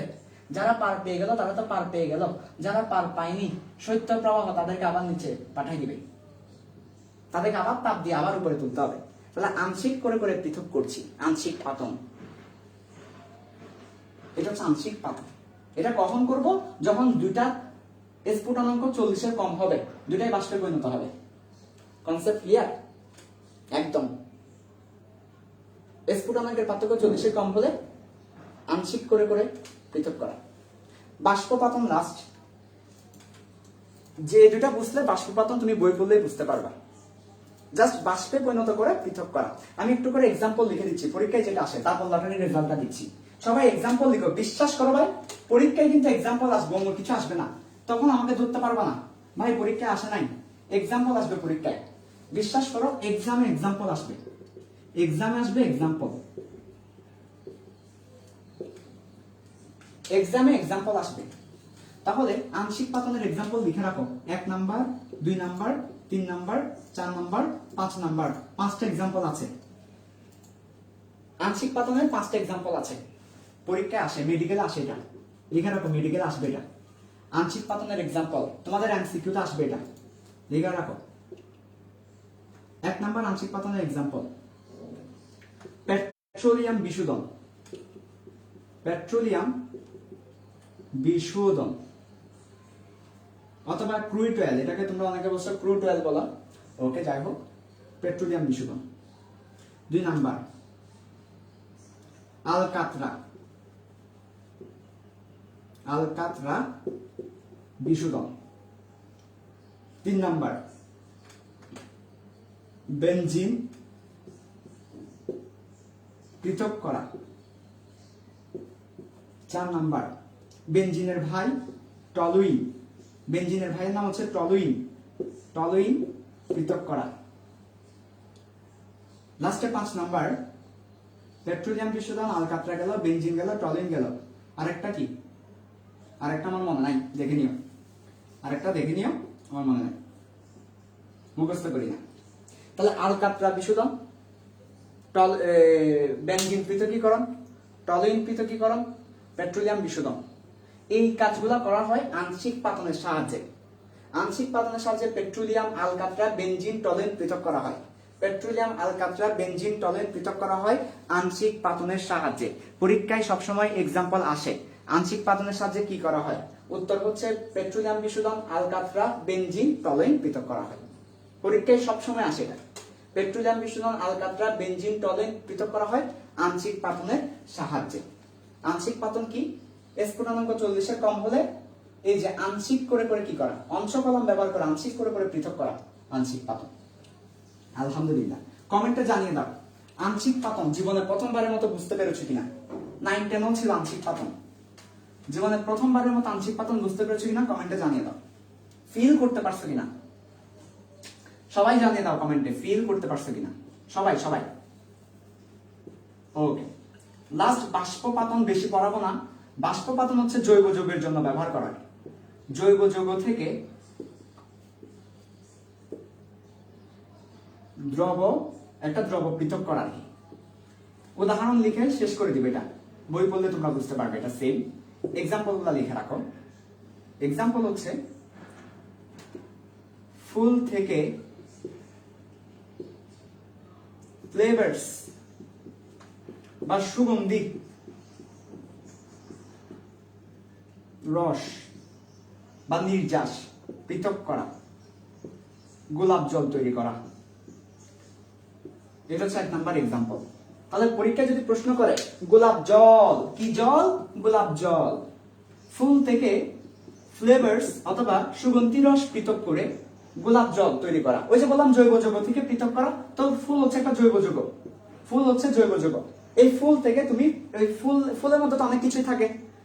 যারা পার পেয়ে গেল তারা তো পার পেয়ে গেল, যারা পার পায়নি শৈত্য প্রবাহ তাদেরকে আবার নিচে পাঠাই দিবে, তাদেরকে আবার তাপ দিয়ে আবার উপরে তুলতে হবে। তাহলে আংশিক করে করে পৃথক করছি, আংশিক পাতন। এটা হচ্ছে আংশিক পাতন। এটা কখন করব? যখন দুইটা স্ফুটনাঙ্ক 40-এর কম হবে, দুইটাই বাষ্পে পরিণত হবে। Concept clear? একদম। স্ফুটনাঙ্কের পার্থক্য 40-এর কম হলে আংশিক করে করে পৃথক করা। বাষ্পপাতন লাস্ট। যে দুটা বুঝলে বাষ্পপাতন তুমি বই পড়লেই বুঝতে পারবা। জাস্ট বাষ্পে পরিণত করে পৃথক করা। আমি একটু করে এক্সাম্পল লিখে দিচ্ছি, পরীক্ষায় যেটা আসে তারপর লটারির রেজাল্টটা দিচ্ছি। সবাই এক্সাম্পল লিখো, বিশ্বাস করো ভাই, পরীক্ষায় কিন্তু এক্সাম্পল আসবে, অন্য কিছু আসবে না। তখন আমাকে ধরতে পারবা না ভাই পরীক্ষায় আসে নাই, এক্সাম্পল আসবে পরীক্ষায়। বিশ্বাস করো, এক্সামে এক্সাম্পল আসবে, এক্সামে আসবে এক্সাম্পল, এক্সামে এক্সাম্পল আসবে। তাহলে আংশিক পাতনের এক্সাম্পল লিখে রাখো, 1 number, 2 number, 3 number, 4 number, 5 number, 5টা এক্সাম্পল আছে। আংশিক পাতনের 5টা এক্সাম্পল আছে, পরীক্ষায় আসে, মেডিকেলে আসে। এটা লিখে রাখো, মেডিকেলে আসবে এটা। আংশিক পাতনের এক্সাম্পল তোমাদের এমসিকিউতে আসবে, এটা লিখে রাখো। 1 নাম্বার আংশিক পাতনের এক্সাম্পল, পেট্রোলিয়াম বিশোধন, পেট্রোলিয়াম বিশোধন অথবা ক্রুড অয়েল, এটাকে তোমরা অনেকে বলছো ক্রুড অয়েল বলা, ওকে যাই হোক, পেট্রোলিয়াম বিশোধন। 2 নাম্বার আলকাতরা, আলকাতরা বিশোধন। 3 নাম্বার বেনজিন পৃথক করা। 4 নাম্বার বেনজিনের ভাই টলুইন, বেনজিনের ভাইয়ের নাম হচ্ছে টলুইন, টলুইন পৃথক করা। লাস্টে 5 নাম্বার পেট্রোলিয়াম বিশোধন, আলকাতরা গেল, বেনজিন গেল, টলুইন গেল, আরেকটা কি? আরেকটা আমার মনে নাই, দেখে নিও, আরেকটা দেখে নিও, আমার মনে নাই, মুখস্থ করি না। তাহলে আলকাতরা বিশোধন, বেনজিন পৃথকীকরণ, টলুইন পৃথকীকরণ, পেট্রোলিয়াম বিশোধন, এই কাজগুলো করা হয় আংশিক পাতনের সাহায্যে। আংশিক পাতনের সাহায্যে পেট্রোলিয়াম, আলকাতরা, বেনজিন, টলুইন পৃথক করা হয়। পেট্রোলিয়াম, আলকাতরা, বেনজিন, টলুইন পৃথক করা হয় আংশিক পাতনের সাহায্যে। পরীক্ষায় সবসময় এক্সাম্পল আসে আংশিক পাতনের সাহায্যে কি করা হয়। উত্তর হচ্ছে পেট্রোলিয়াম বিশোধন, আলকাতরা, বেনজিন, টলুইন পৃথক করা হয়। পরীক্ষায় সবসময় আসে এটা, পেট্রোলিয়াম বিশোধন, আলকাতরা, বেনজিন, টলুইন পৃথক করা হয় আংশিক পাতনের সাহায্যে। আংশিক পাতন কি? স্ফুটনাঙ্ক 40-এর কম হলে এই যে আংশিক করে করে কি করা, অংশ কলম ব্যবহার করে আংশিক করে করে পৃথক করা, আংশিক পাতন। আলহামদুলিল্লাহ, কমেন্টে জানিয়ে দাও আংশিক পাতন জীবনে প্রথমবারের মতো বুঝতে পেরেছো কিনা। 9-10 ছিল আংশিক পাতন, জীবনে প্রথমবারের মতো আংশিক পাতন বুঝতে পেরেছো কিনা কমেন্টে জানিয়ে দাও। ফিল করতে পারছো কিনা সবাই জানিয়ে দাও কমেন্টে, ফিল করতে পারছো কিনা সবাই সবাই। ওকে, লাস্ট বাষ্পপাতন বেশি পড়াবো না। বাষ্পপাতন হচ্ছে জৈব যৌগের জন্য ব্যবহার করা হয়। জৈব যৌগ থেকে একটা দ্রব পৃথক করা আর কি। উদাহরণ লিখে শেষ করে দিবে, এটা বই পড়লে তোমরা বুঝতে পারবে। এটা সেম এক্সাম্পল গুলা লিখে রাখো। এক্সাম্পল হচ্ছে ফুল থেকে ফ্লেভারস বা সুগন্ধি রস বা নির্যাস পৃথক করা, গোলাপ জল তৈরি করা, এটা হচ্ছে 1 নাম্বার এক্সাম্পল। তাহলে পরীক্ষায় যদি প্রশ্ন করে গোলাপ জল কি জল, গোলাপ জল, ফুল থেকে ফ্লেভারস অথবা সুগন্ধি রস পৃথক করে গোলাপ জল তৈরি করা। ওই যে বললাম জৈব যৌগ থেকে পৃথক করা, তো ফুল হচ্ছে একটা জৈব যৌগ, ফুল হচ্ছে জৈব যৌগ। এই ফুল থেকে তুমি ওই ফুলের মধ্যে তো অনেক কিছুই থাকে,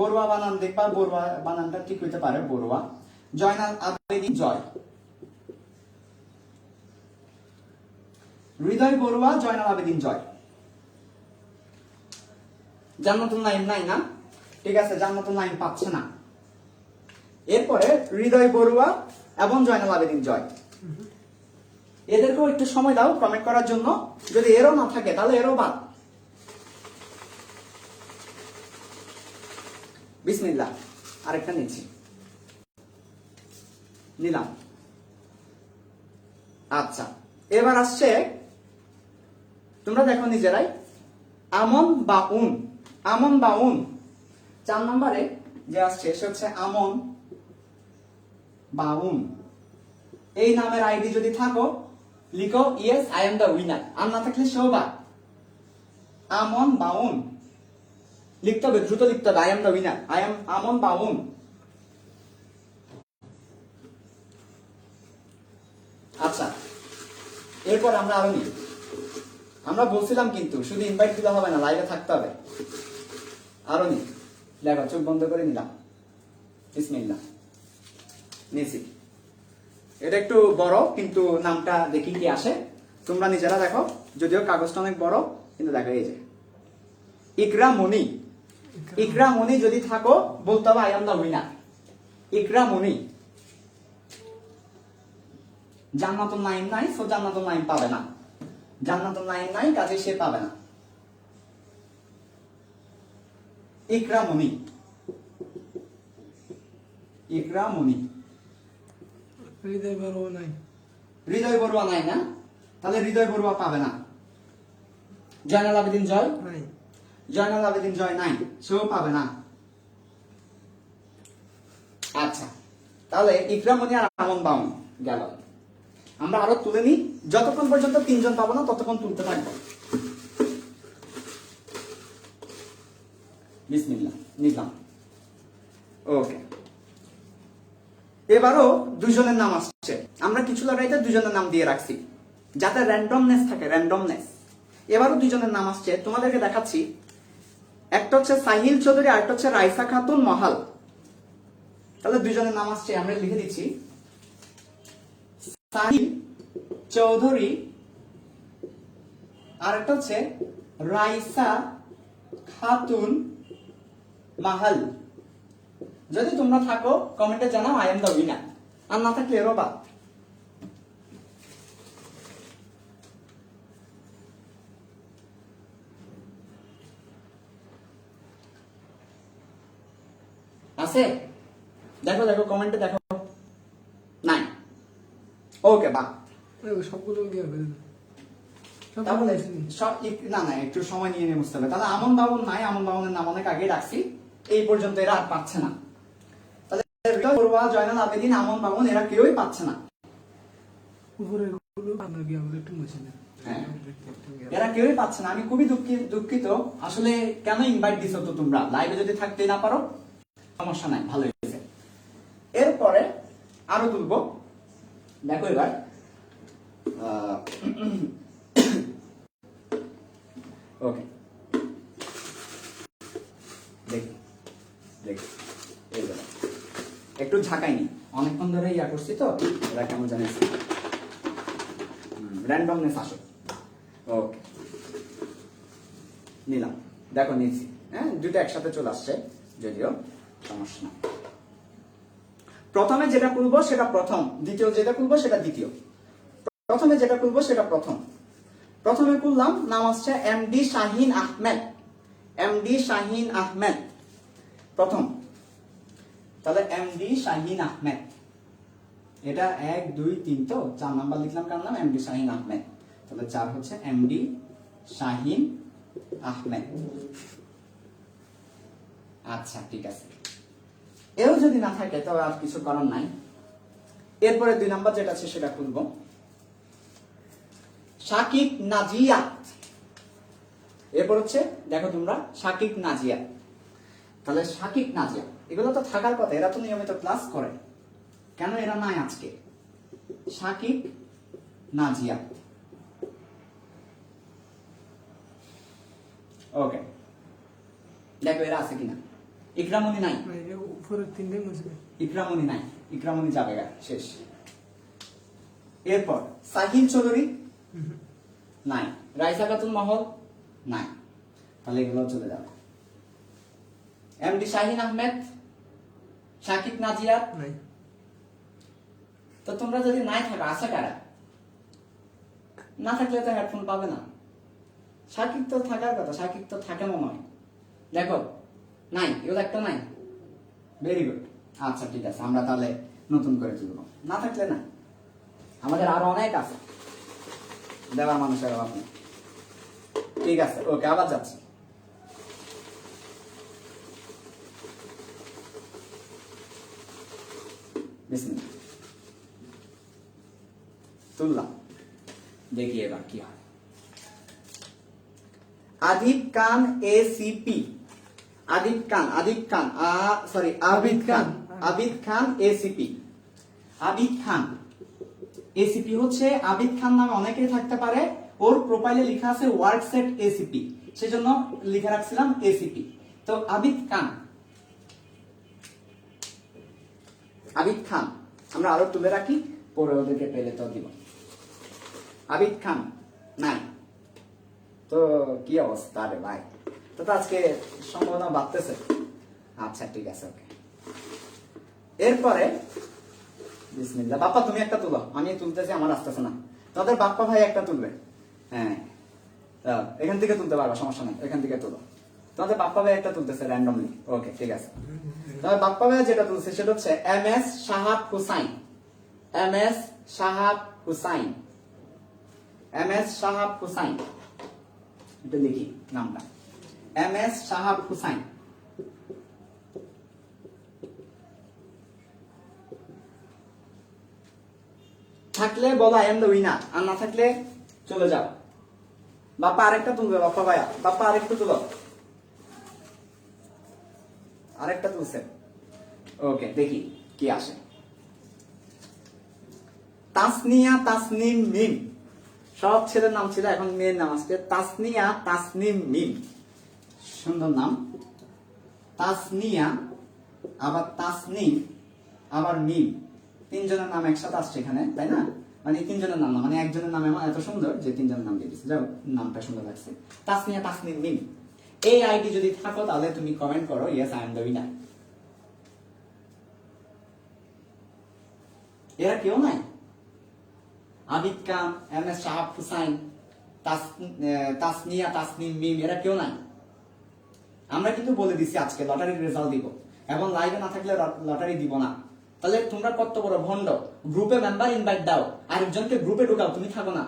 বড়ুয়া বানান দেখবা, বড়ুয়া বানানটা ঠিক হইতে পারে বড়ুয়া। জয়নাল আবেদিন জয়, হৃদয় বড়ুয়া, জয়নাল আবেদিন জয়। জান্নাতুল নাইম নাই না, ঠিক আছে, জান্নাতুল নাইম পাচ্ছে না। এরপরে হৃদয় বড়ুয়া এবং জয়নাল আবেদিন জয়, এদেরকেও একটু সময় দাও কমেন্ট করার জন্য। যদি এরও না থাকে তাহলে এরও বাদ। বিসমিল্লাহ, আরেকটা নিচ্ছি, নিলাম। আচ্ছা, এবার আসছে, তোমরা দেখো নিজেরাই, আমন বা উন। আমন বা উন 4 নম্বরে যে আসছে সে হচ্ছে আমন বা উন। এই নামের আইডি যদি থাকো লিখো yes I am the winner, আর না থাকলে সেও বা। আমন বা উন লিখতে হবে, দ্রুত লিখতে হবে, I am the winner, I am আমন বা উন। আচ্ছা, এরপর আমরা আরো নিই। আমরা বলছিলাম কিন্তু শুধু ইনভাইট দিলে হবে না, লাইভে থাকতে হবে। আরো নিই, দেখো চোখ বন্ধ করে নিলাম। বিসমিল্লাহ, নিছি। এটা একটু বড়, কিন্তু নামটা দেখি কি আসে, তোমরা নিজেরা দেখো। যদিও কাগজটা অনেক বড়, কিন্তু দেখো এই যে ইকরা মনি। ইকরা মনি যদি থাকো বলতে হবে আই এম দ্য উইনার, ইকরা মনি। জান্নাতুল নাইম নাই, সো জান্নাতুল নাইম পাবে না। জান্নাতুল নাইম নাই, কাজে সে পাবে না। ইকরা মনি, ইকরা মনি। হৃদয় বড়ুয়া নাই, হৃদয় বড়ুয়া নাই না, তাহলে হৃদয় বড়ুয়া পাবে না। জয়নাল আবেদিন জয় নাই, জয়নাল আবেদিন জয় নাই, সেও পাবে না। আচ্ছা, তাহলে ইকরামনি আর আমন বাউন গেল। আমরা আরো তুলে নিই, যতক্ষণ পর্যন্ত 3 জন পাবো না ততক্ষণ তুলতে থাকবো। বিসমিল্লাহ, নিলাম। ওকে, এবারও 2 জনের নাম আসছে। আমরা কিছু লড়াইতে 2 জনের নাম দিয়ে রাখছি যাতে র্যান্ডমনেস থাকে, র্যান্ডমনেস। এবারও 2 জনের নাম আসছে, তোমাদেরকে দেখাচ্ছি। একটা হচ্ছে সাহিল চৌধুরী, আর একটা হচ্ছে রাইসা খাতুন মহাল। তাহলে 2 জনের নাম আসছে, আমরা লিখে দিচ্ছি সাহিল চৌধুরী, আর একটা হচ্ছে রাইসা খাতুন মাহাল। যদি তোমরা থাকো কমেন্টে জানাও আই এম দ্য উইনার, আর না থাকলে এরও বাদ। আছে? দেখো দেখো কমেন্টে দেখো, নাই। ওকে, বাহ। সবগুলো দিয়ে তাহলে না না, একটু সময় নিয়ে বুঝতে হবে। তাহলে আমন বাবন নাই, আমন বাবনের নাম অনেক আগে রাখছি, এই পর্যন্ত এরা আর পাচ্ছে না। তাহলে হৃদয় বড়ুয়া, জয়নাল আবেদিন, আমন বাবন এরা কেউই পাচ্ছে না। হ্যাঁ, এরা কেউই পাচ্ছে না। আমি খুবই দুঃখিত। আসলে কেন ইনভাইট দিছো তো তোমরা? লাইভে যদি থাকতে না পারো সমস্যা নাই, ভালো হয়েছে। এরপরে আরো তুলবো, দেখো এবার ওকে, দেখি দেখি, এই দেখো একটু ঝাঁকাইনি, অনেকক্ষণ ধরে ইয়া করছি তো, এরা কেমন জানিস র্যান্ডমনেস আসে। ওকে, নিলাম, দেখো নিয়েছি। হ্যাঁ, দুটো একসাথে চলে আসছে, যদিও সমস্যা না। প্রথমে যেটা খুলবো সেটা প্রথম, দ্বিতীয় যেটা খুলবো সেটা দ্বিতীয়। প্রথমে যেটা খুলবো সেটা প্রথম। প্রথমে খুললাম, নাম আসছে এমডি শাহিন আহমেদ। এমডি শাহিন আহমেদ প্রথম। তাহলে এমডি শাহিন আহমেদ, এটা 1 2 3 তো 4 নাম্বার লিখলাম, কার নাম? এমডি শাহিন আহমেদ। তাহলে 4 হচ্ছে এমডি শাহিন আহমেদ। আচ্ছা, ঠিক আছে। এও যদি না থাকে তবে আর কিছু করার নাই। এরপরে 2 নাম্বার যেটা আছে সেটা খুলবো, শাকিব নাজিয়া। এরপর হচ্ছে দেখো তোমরা শাকিব নাজিয়া। তাহলে শাকিব নাজিয়া এগুলো তো থাকার কথা, এরা তো নিয়মিত ক্লাস করে, কেন এরা নাই আজকে? শাকিব নাজিয়া। ওকে, দেখো এরা আছে কিনা। ইকরামণি নাই, নাই, এর উপরের তিনটে মুছবে। ইকরামণি নাই, ইকরামণি যাবে গা, শেষ। এরপর সাহিল চৌধুরী নাই, রাইসা খাতুন মহল নাই, তাহলে এগুলো চলে যাবে। এমডি শাহিন আহমেদ, শাকিব নাজিয়াত নাই, তো তোমরা যদি নাই থাকো আশা কারা, না থাকলে তো হেডফোন পাবে না। শাকিব তো থাকার কথা, শাকিব তো থাকে মনে হয়, দেখো নাই, এগুলো একটা নাই। ভেরি গুড, আচ্ছা ঠিক আছে, আমরা তাহলে নতুন করে তুলবো, না থাকলে না, আমাদের আরো অনেক আছে দেওয়ার মানুষের অভাব নেই। ঠিক আছে, ওকে, আবার যাচ্ছি। বিসমিল্লাহ, তুললাম, দেখি এবার কি হয়। আদিব খান এসিপি, আদিব খান, আদিব খান, সরি আবিদ খান, আবিদ খান এসিপি, আবিদ খান এসিপি হচ্ছে আবিদ খান নামে অনেকেই থাকতে পারে, ওর প্রোফাইলে লেখা আছে ওয়ার্ক সেট এসিপি, সেজন্য লিখে রাখছিলাম এসিপি। তো আবিদ খান, আবিদ খান আমরা আরো তুলে রাখি, পরে ওদেরকে পেলে তো দিব। আবিদ খান নাই, তো কি অবস্থা রে ভাই, তো আজকে সম্ভাবনা বাড়তেছে। আচ্ছা ঠিক আছে, ওকে। এরপরে বিসমিল্লাহ, বাপ্পা তুমি একটা তুলো, আমি তুলতেছি, আমার আসতেছে না, তাদের বাপ্পা ভাই একটা তুলবে। হ্যাঁ, এখান থেকে তুলতে পারবা, সমস্যা নেই, এখান থেকে তুলো। তোমাদের বাপ্পা ভাই একটা তুলতেছে র্যান্ডমলি, ওকে ঠিক আছে। তবে বাপ্পা ভাই যেটা তুলছে সেটা হচ্ছে M S Shahab Hussain, M S Shahab Hussain, M S Shahab Hussain, এটা লিখি নামটা, এম এস শাহাব হুসাইন। থাকলে বলো আই এম দ্য উইনার, আর না থাকলে চলে যাও। বাপ্পা আরেকটা তুলবে, বাপ্পা ভাইয়া, বাপ্পা আরেকটু তুলো, আরেকটা তুলছে, ওকে, দেখি কি আসে। তাসনিয়া তাসনিম মিম, সব ছেলের নাম ছিল, এখন মেয়ের নাম আসছে তাসনিয়া তাসনিম মিম, সুন্দর নাম। তাসনিয়া, আবার তাসনিম, আবার মিম, তিনজনের নাম একসাথে আসছে এখানে, তাই না? মানে তিনজনের নাম না, মানে একজনের নাম এত সুন্দর যে তিনজনের নাম দিয়ে দিচ্ছে, যাও, নামটা সুন্দর লাগছে, তাসনিয়া তাসনিম মিম। এই আইডি যদি থাকো তাহলে তুমি কমেন্ট করো yes I am the winner. এরা কেউ নাই? আবিদ খান, এম এস শাহাব হুসাইন, তাসনিয়া তাসনিম মিম, এরা কেউ নাই? আমরা কিন্তু বলে দিচ্ছি আজকে লটারির রেজাল্ট দিব, এবং লাইভে না থাকলে লটারি দিব না। তাহলে তোমরা কত বড় ভন্ড, গ্রুপে মেম্বার ইনভাইট দাও, আরেকজনকে গ্রুপে ঢোকাও, তুমি থাকো না।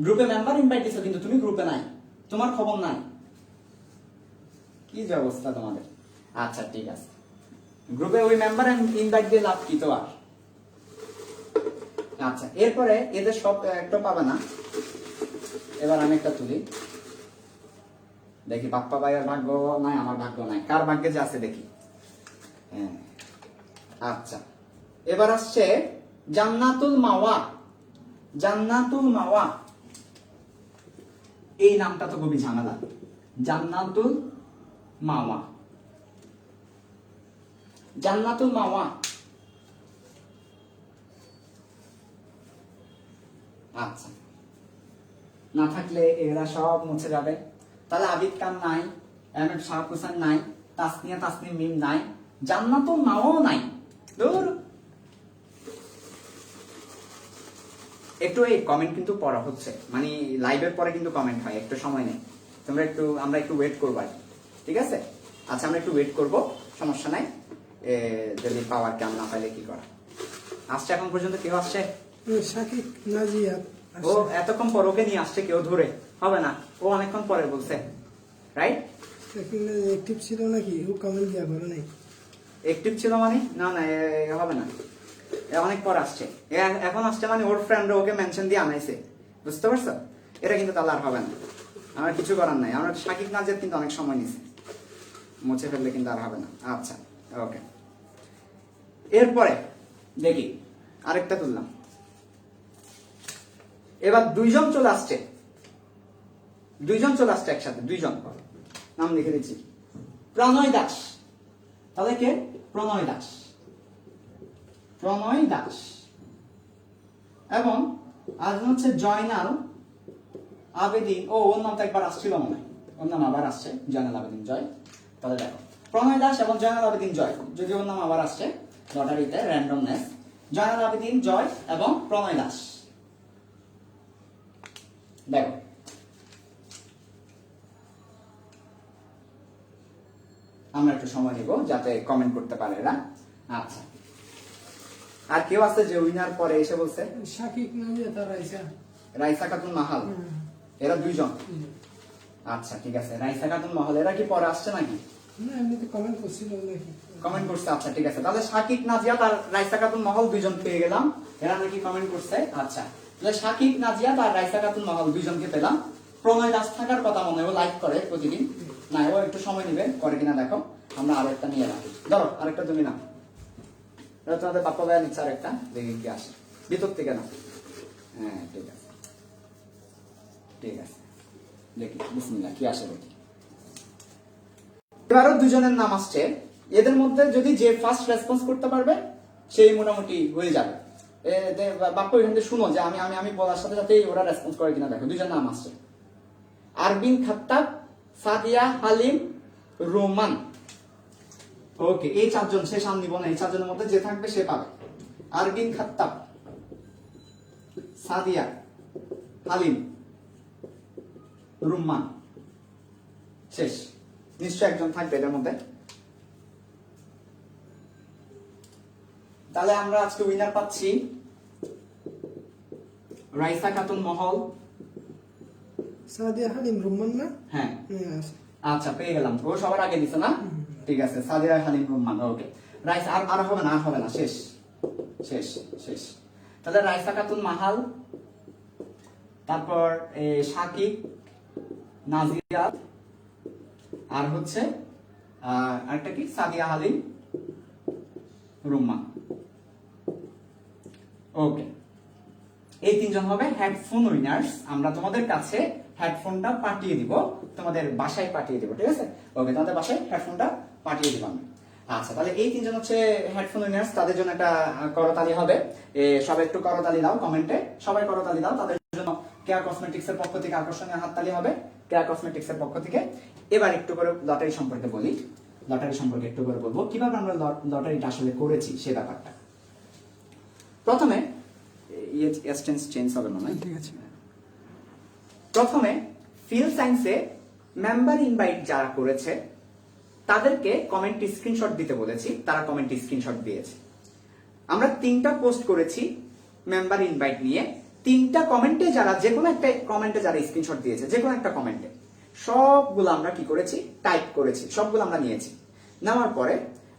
গ্রুপে মেম্বার ইনভাইট দিছো কিন্তু তুমি গ্রুপে নাই, তোমার খবর নাই, কি যে অবস্থা তোমাদের। আচ্ছা ঠিক আছে, গ্রুপে ওই মেম্বার ইনভাইট দিয়ে লাভ কি তো আর। আচ্ছা, এরপরে এদের সব একটা পাবে না, এবার আমি একটা তুলি, দেখি বাপ্পা ভাইয়ের ভাগ্য নাই, আমার ভাগ্য নাই, কার ভাগ্যে যে আছে দেখি। হ্যাঁ, আচ্ছা, এবার আসছে জান্নাতুল মাওয়া, জান্নাতুল মাওয়া, এই নামটা তো খুবই ঝামেলা, জান্নাতুল মাওয়া, জান্নাতুল মাওয়া। আচ্ছা, না থাকলে এরা সব মুছে যাবে। তাহলে আবিদ খান নাই, এম এফ শাহাব হোসেন নাই, তাসনিয়া তাসনিম মিম নাই, জান্নাতুল মাওয়াও নাই। দূর, একটু এই কমেন্ট কিন্তু পড়া হচ্ছে, মানে লাইভের পরে কিন্তু কমেন্ট হয়, একটু সময় নেই, তোমরা একটু, আমরা একটু ওয়েট করবো আর কি, ঠিক আছে? আচ্ছা, আমরা একটু ওয়েট করবো, সমস্যা নাই, যদি পাওয়ার কেমন না পাইলে কি করা। আসছে এখন পর্যন্ত কেউ আসছে? শাকিব নাজিয়াত ও এতক্ষণ পর ওকে নিয়ে আসছে কেউ ধরে, হবে না, ও অনেকক্ষণ পরে বলছে, রাইট? শাকিব নাজিয়াত অ্যাক্টিভ ছিল নাকি? ও কমেন্ট দিয়া করে নাই, অ্যাক্টিভ ছিল মানে? না না, হবে না, অনেক পর আসছে, এখন আসছে মানে ওর ফ্রেন্ড ওকে মেনশন দিয়ে আনাইছে, বুঝতে পারছো? এটা কিন্তু তাহলে আর হবে না, আমার কিছু করার নাই, আমার শাকিব নাজিয়াত কিন্তু অনেক সময় নিছে, মুছে ফেললে কিন্তু আর হবে না। আচ্ছা, ওকে, এরপরে দেখি আরেকটা তুললাম, এবার দুইজন চলে আসছে, দুইজন চলে আসছে একসাথে, দুইজন নাম লিখে দিচ্ছি, প্রণয় দাস। তাহলে কে? প্রণয় দাস। প্রণয় দাস। এবং আরেকজন হচ্ছে জয়নাল আবেদিন। ওর নাম তো একবার আসছিল মনে হয়, ওর নাম আবার আসছে, জয়নাল আবেদিন জয়। তাহলে দেখো প্রণয় দাস এবং জয়নাল আবেদিন জয়, যদি ওর নাম আবার আসছে লটারিতে র্যান্ডমনেস, জয়নাল আবেদিন জয় এবং প্রণয় দাস। দেখো আমরা একটু সময় নিব যাতে কমেন্ট করতে পারে এরা। আচ্ছা, আর কেউ আছে যে উইনার পরে এসে বলছে? শাকিব নাজিয়া তার রাইসা। রাইসা খাতুন মাহাল, এরা দুইজন। আচ্ছা ঠিক আছে, রাইসা খাতুন মাহাল এরা কি পরে আসছে নাকি? না এমনিতে কমেন্ট করছিল নাকি? কমেন্ট করছে। আচ্ছা ঠিক আছে, তাহলে শাকিব নাজিয়া তার রাইসা খাতুন মহল দুইজন পেয়ে গেলাম, এরা নাকি কমেন্ট করছে। আচ্ছা তাহলে শাকিব নাজিয়া তার রাইসা খাতুন মহল দুইজনকে পেলাম। প্রণয় দাস থাকার কথা মনে হয়, ও লাইক করে প্রতিদিন। না ও একটু সময় নিবে, করে কিনা দেখো। আমরা আরেকটা নিয়ে রাখি, ধরো আরেকটা তুমি না, তোমাদের বাপ্পা ভাইয়া নিচ্ছে আরেকটা, দেখি কি আসে ভিতর থেকে না। হ্যাঁ ঠিক আছে ঠিক আছে, দেখি বিসমিল্লাহ কি আসে দেখি। এবারও দুজনের নাম আসছে, এদের মধ্যে যদি যে ফার্স্ট রেসপন্স করতে পারবে সেই মোটামুটি হয়ে যাবে। বাপ্পা এখান থেকে শুনো যে আমি আমি আমি বলার সাথে সাথে ওরা রেসপন্স করে কিনা দেখো। দুজন নাম আসছে, আরবিন খাত্তাব, সাদিয়া হালিম, রোমান। ওকে, এই চারজন, সে সামনে নিব না, এই চারজনের মধ্যে যে থাকবে সে পাবে। আরবিন খাত্তাব, সাদিয়া হালিম, রুম্মান, শেষ। নিশ্চয় একজন থাকবে এদের মধ্যে। তাহলে আমরা আজকে উইনার পাচ্ছি রাইসা খাতুন মহল, সাদিয়া হালিম, রুম্মান না? হ্যাঁ আছে। আচ্ছা পেয়ে গেলাম, ও সবার আগে দিছে না? ঠিক আছে, সাদিয়া হালিম রুম্মান। ওকে, রাইসা আর আর হবে না, আর হবে না, শেষ শেষ শেষ। তাহলে রাইসা খাতুন মাহাল, তারপর শাকিব নাজিয়া, আর হচ্ছে আরেকটা কি সাদিয়া হালিম রুম্মান। ওকে, এই তিনজন হবে হেডফোন উইনার্স। আমরা তোমাদের কাছে হেডফোনটা পাঠিয়ে দিব, তোমাদের বাসায় পাঠিয়ে দিব, ঠিক আছে? ওকে, তোমাদের বাসায় হেডফোনটা পাঠিয়ে দিব আমি। আচ্ছা তাহলে এই তিনজন হচ্ছে হেডফোন উইনার্স, তাদের জন্য একটা করতালি হবে। সবাই একটু করতালি দাও কমেন্টে, সবাই করতালি দাও তাদের জন্য। কেয়া কসমেটিক্স এর পক্ষ থেকে আকর্ষণীয় হাততালি হবে, কেয়া কসমেটিক্স এর পক্ষ থেকে। এবার একটু করে লটারি সম্পর্কে বলি, লটারি সম্পর্কে একটু করে বলবো কিভাবে আমরা লটারিটা আসলে করেছি সে ব্যাপারটা। প্রথমে চেঞ্জ হবে মনে হয়, ঠিক আছে। প্রথমে ফিল সায়েন্সে মেম্বার ইনভাইট যারা করেছে তাদেরকে কমেন্ট স্ক্রিনশট দিতে বলেছি, তারা কমেন্ট স্ক্রিনশট দিয়েছে। আমরা 3টা পোস্ট করেছি মেম্বার ইনভাইট নিয়ে, 3টা কমেন্টে যারা যে কোনো একটা কমেন্টে যারা স্ক্রিনশট দিয়েছে, যে কোনো একটা কমেন্টে সবগুলো আমরা কি করেছি, টাইপ করেছি, সবগুলো আমরা নিয়েছি। নেওয়ার পরে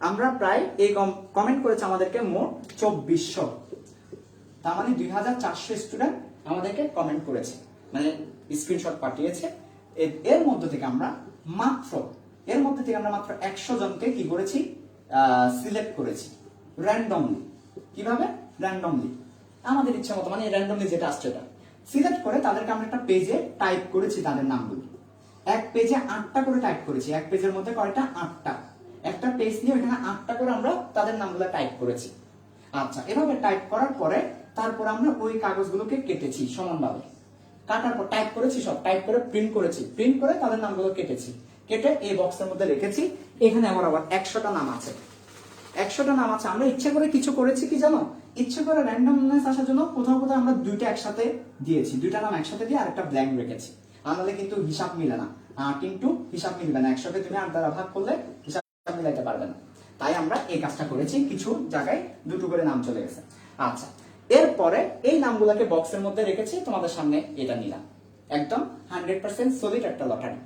আমরা প্রায় এই কমেন্ট করেছে আমাদেরকে মোট 2400, তার মানে 2400 স্টুডেন্ট আমাদেরকে কমেন্ট করেছে, মানে স্ক্রিনশট পাঠিয়েছে। এর মধ্যে থেকে আমরা মাত্র 100 জনকে কি করেছি, সিলেক্ট করেছি র্যান্ডমলি। কিভাবে? র্যান্ডমলি, আমাদের ইচ্ছা মতো, মানে র্যান্ডমলি যেটা আসছে এটা সিলেক্ট করে তাদেরকে আমরা একটা পেজে টাইপ করেছি তাদের নামগুলো। এক পেজে 8টা করে টাইপ করেছি, এক পেজের মধ্যে কয়টা? 8টা। একটা পেজ নিয়ে ওখানে 8টা করে আমরা তাদের নামগুলো টাইপ করেছি। আচ্ছা, এভাবে টাইপ করার পরে তারপর আমরা ওই কাগজগুলোকে কেটেছি সমানভাবে। কাটার পর টাইপ করেছি, সব টাইপ করে প্রিন্ট করেছি, প্রিন্ট করে তাদের নামগুলো কেটেছি, কেটে এই বক্সের মধ্যে রেখেছি। এখানে আবার 100টা নাম আছে, 100টা নাম আছে। আমরা ইচ্ছা করে কিছু করেছি কি জানো, ইচ্ছা করে র্যান্ডমনেস আসার জন্য কোথাও কোথাও আমরা 2টা একসাথে দিয়েছি, 2টা নাম একসাথে দিয়ে আরেকটা ব্ল্যাঙ্ক রেখেছি। আনালে কিন্তু হিসাব মিলে না, কিন্তু হিসাব মিলবে না, 100কে তুমি 8 দ্বারা ভাগ করলে হিসাব মিলাইতে পারবে না। তাই আমরা এই কাজটা করেছি, কিছু জায়গায় 2টো করে নাম চলে গেছে। আচ্ছা, এরপরে এই নামগুলোকে বক্সের মধ্যে রেখেছি, তোমাদের সামনে এটা নিলাম। একদম 100% সলিড একটা লটারি,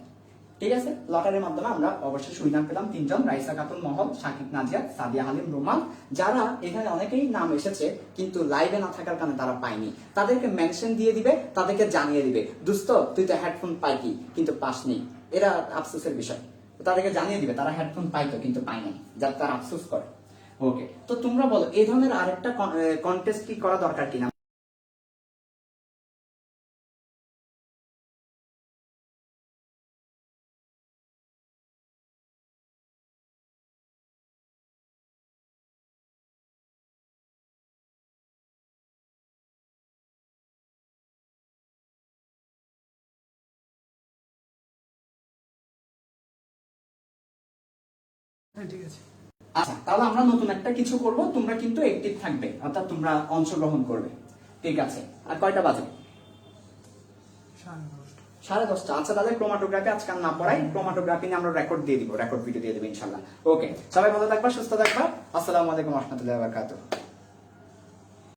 ঠিক আছে? লটারির মাধ্যমে আমরা অবশ্যই উইনার পেলাম 3 জন, রাইসা খাতুন মহল, শাকিব নাজিয়া, সাদিয়া হালিম রোমান। যারা এখানে অনেকেই নাম এসেছে কিন্তু লাইভে না থাকার কারণে তারা পায়নি, তাদেরকে মেনশন দিয়ে দিবে, তাদেরকে জানিয়ে দিবে, দোস্ত তুই তো হেডফোন পাইতি কিন্তু পাসনি। এরা আফসোসের বিষয়, তাদেরকে জানিয়ে দিবে তারা হেডফোন পাইতো কিন্তু পায়নি, যাতে তারা আফসোস করে। ওকে, তো তোমরা বলো এই ধরনের আরেকটা কন্টেস্ট কি করা দরকার কিনা? হ্যাঁ ঠিক আছে। আচ্ছা, তাহলে আমরা নতুন একটা কিছু করব, তোমরা কিন্তু অ্যাক্টিভ থাকবে, অর্থাৎ তোমরা অংশগ্রহণ করবে। ঠিক আছে, আর কয়টা বাজে? 10:30। আচ্ছা, তাহলে ক্রোমাটোগ্রাফি আজকে আর না পড়াই, ক্রোমাটোগ্রাফি নিয়ে আমরা রেকর্ড দিয়ে দিব, রেকর্ড ভিডিও দিয়ে দেবো ইনশাল্লাহ। ওকে, সবাই ভালো থাকবা, সুস্থ থাকবা। আসসালামু আলাইকুম ওয়া রাহমাতুল্লাহি ওয়া বারাকাতুহু।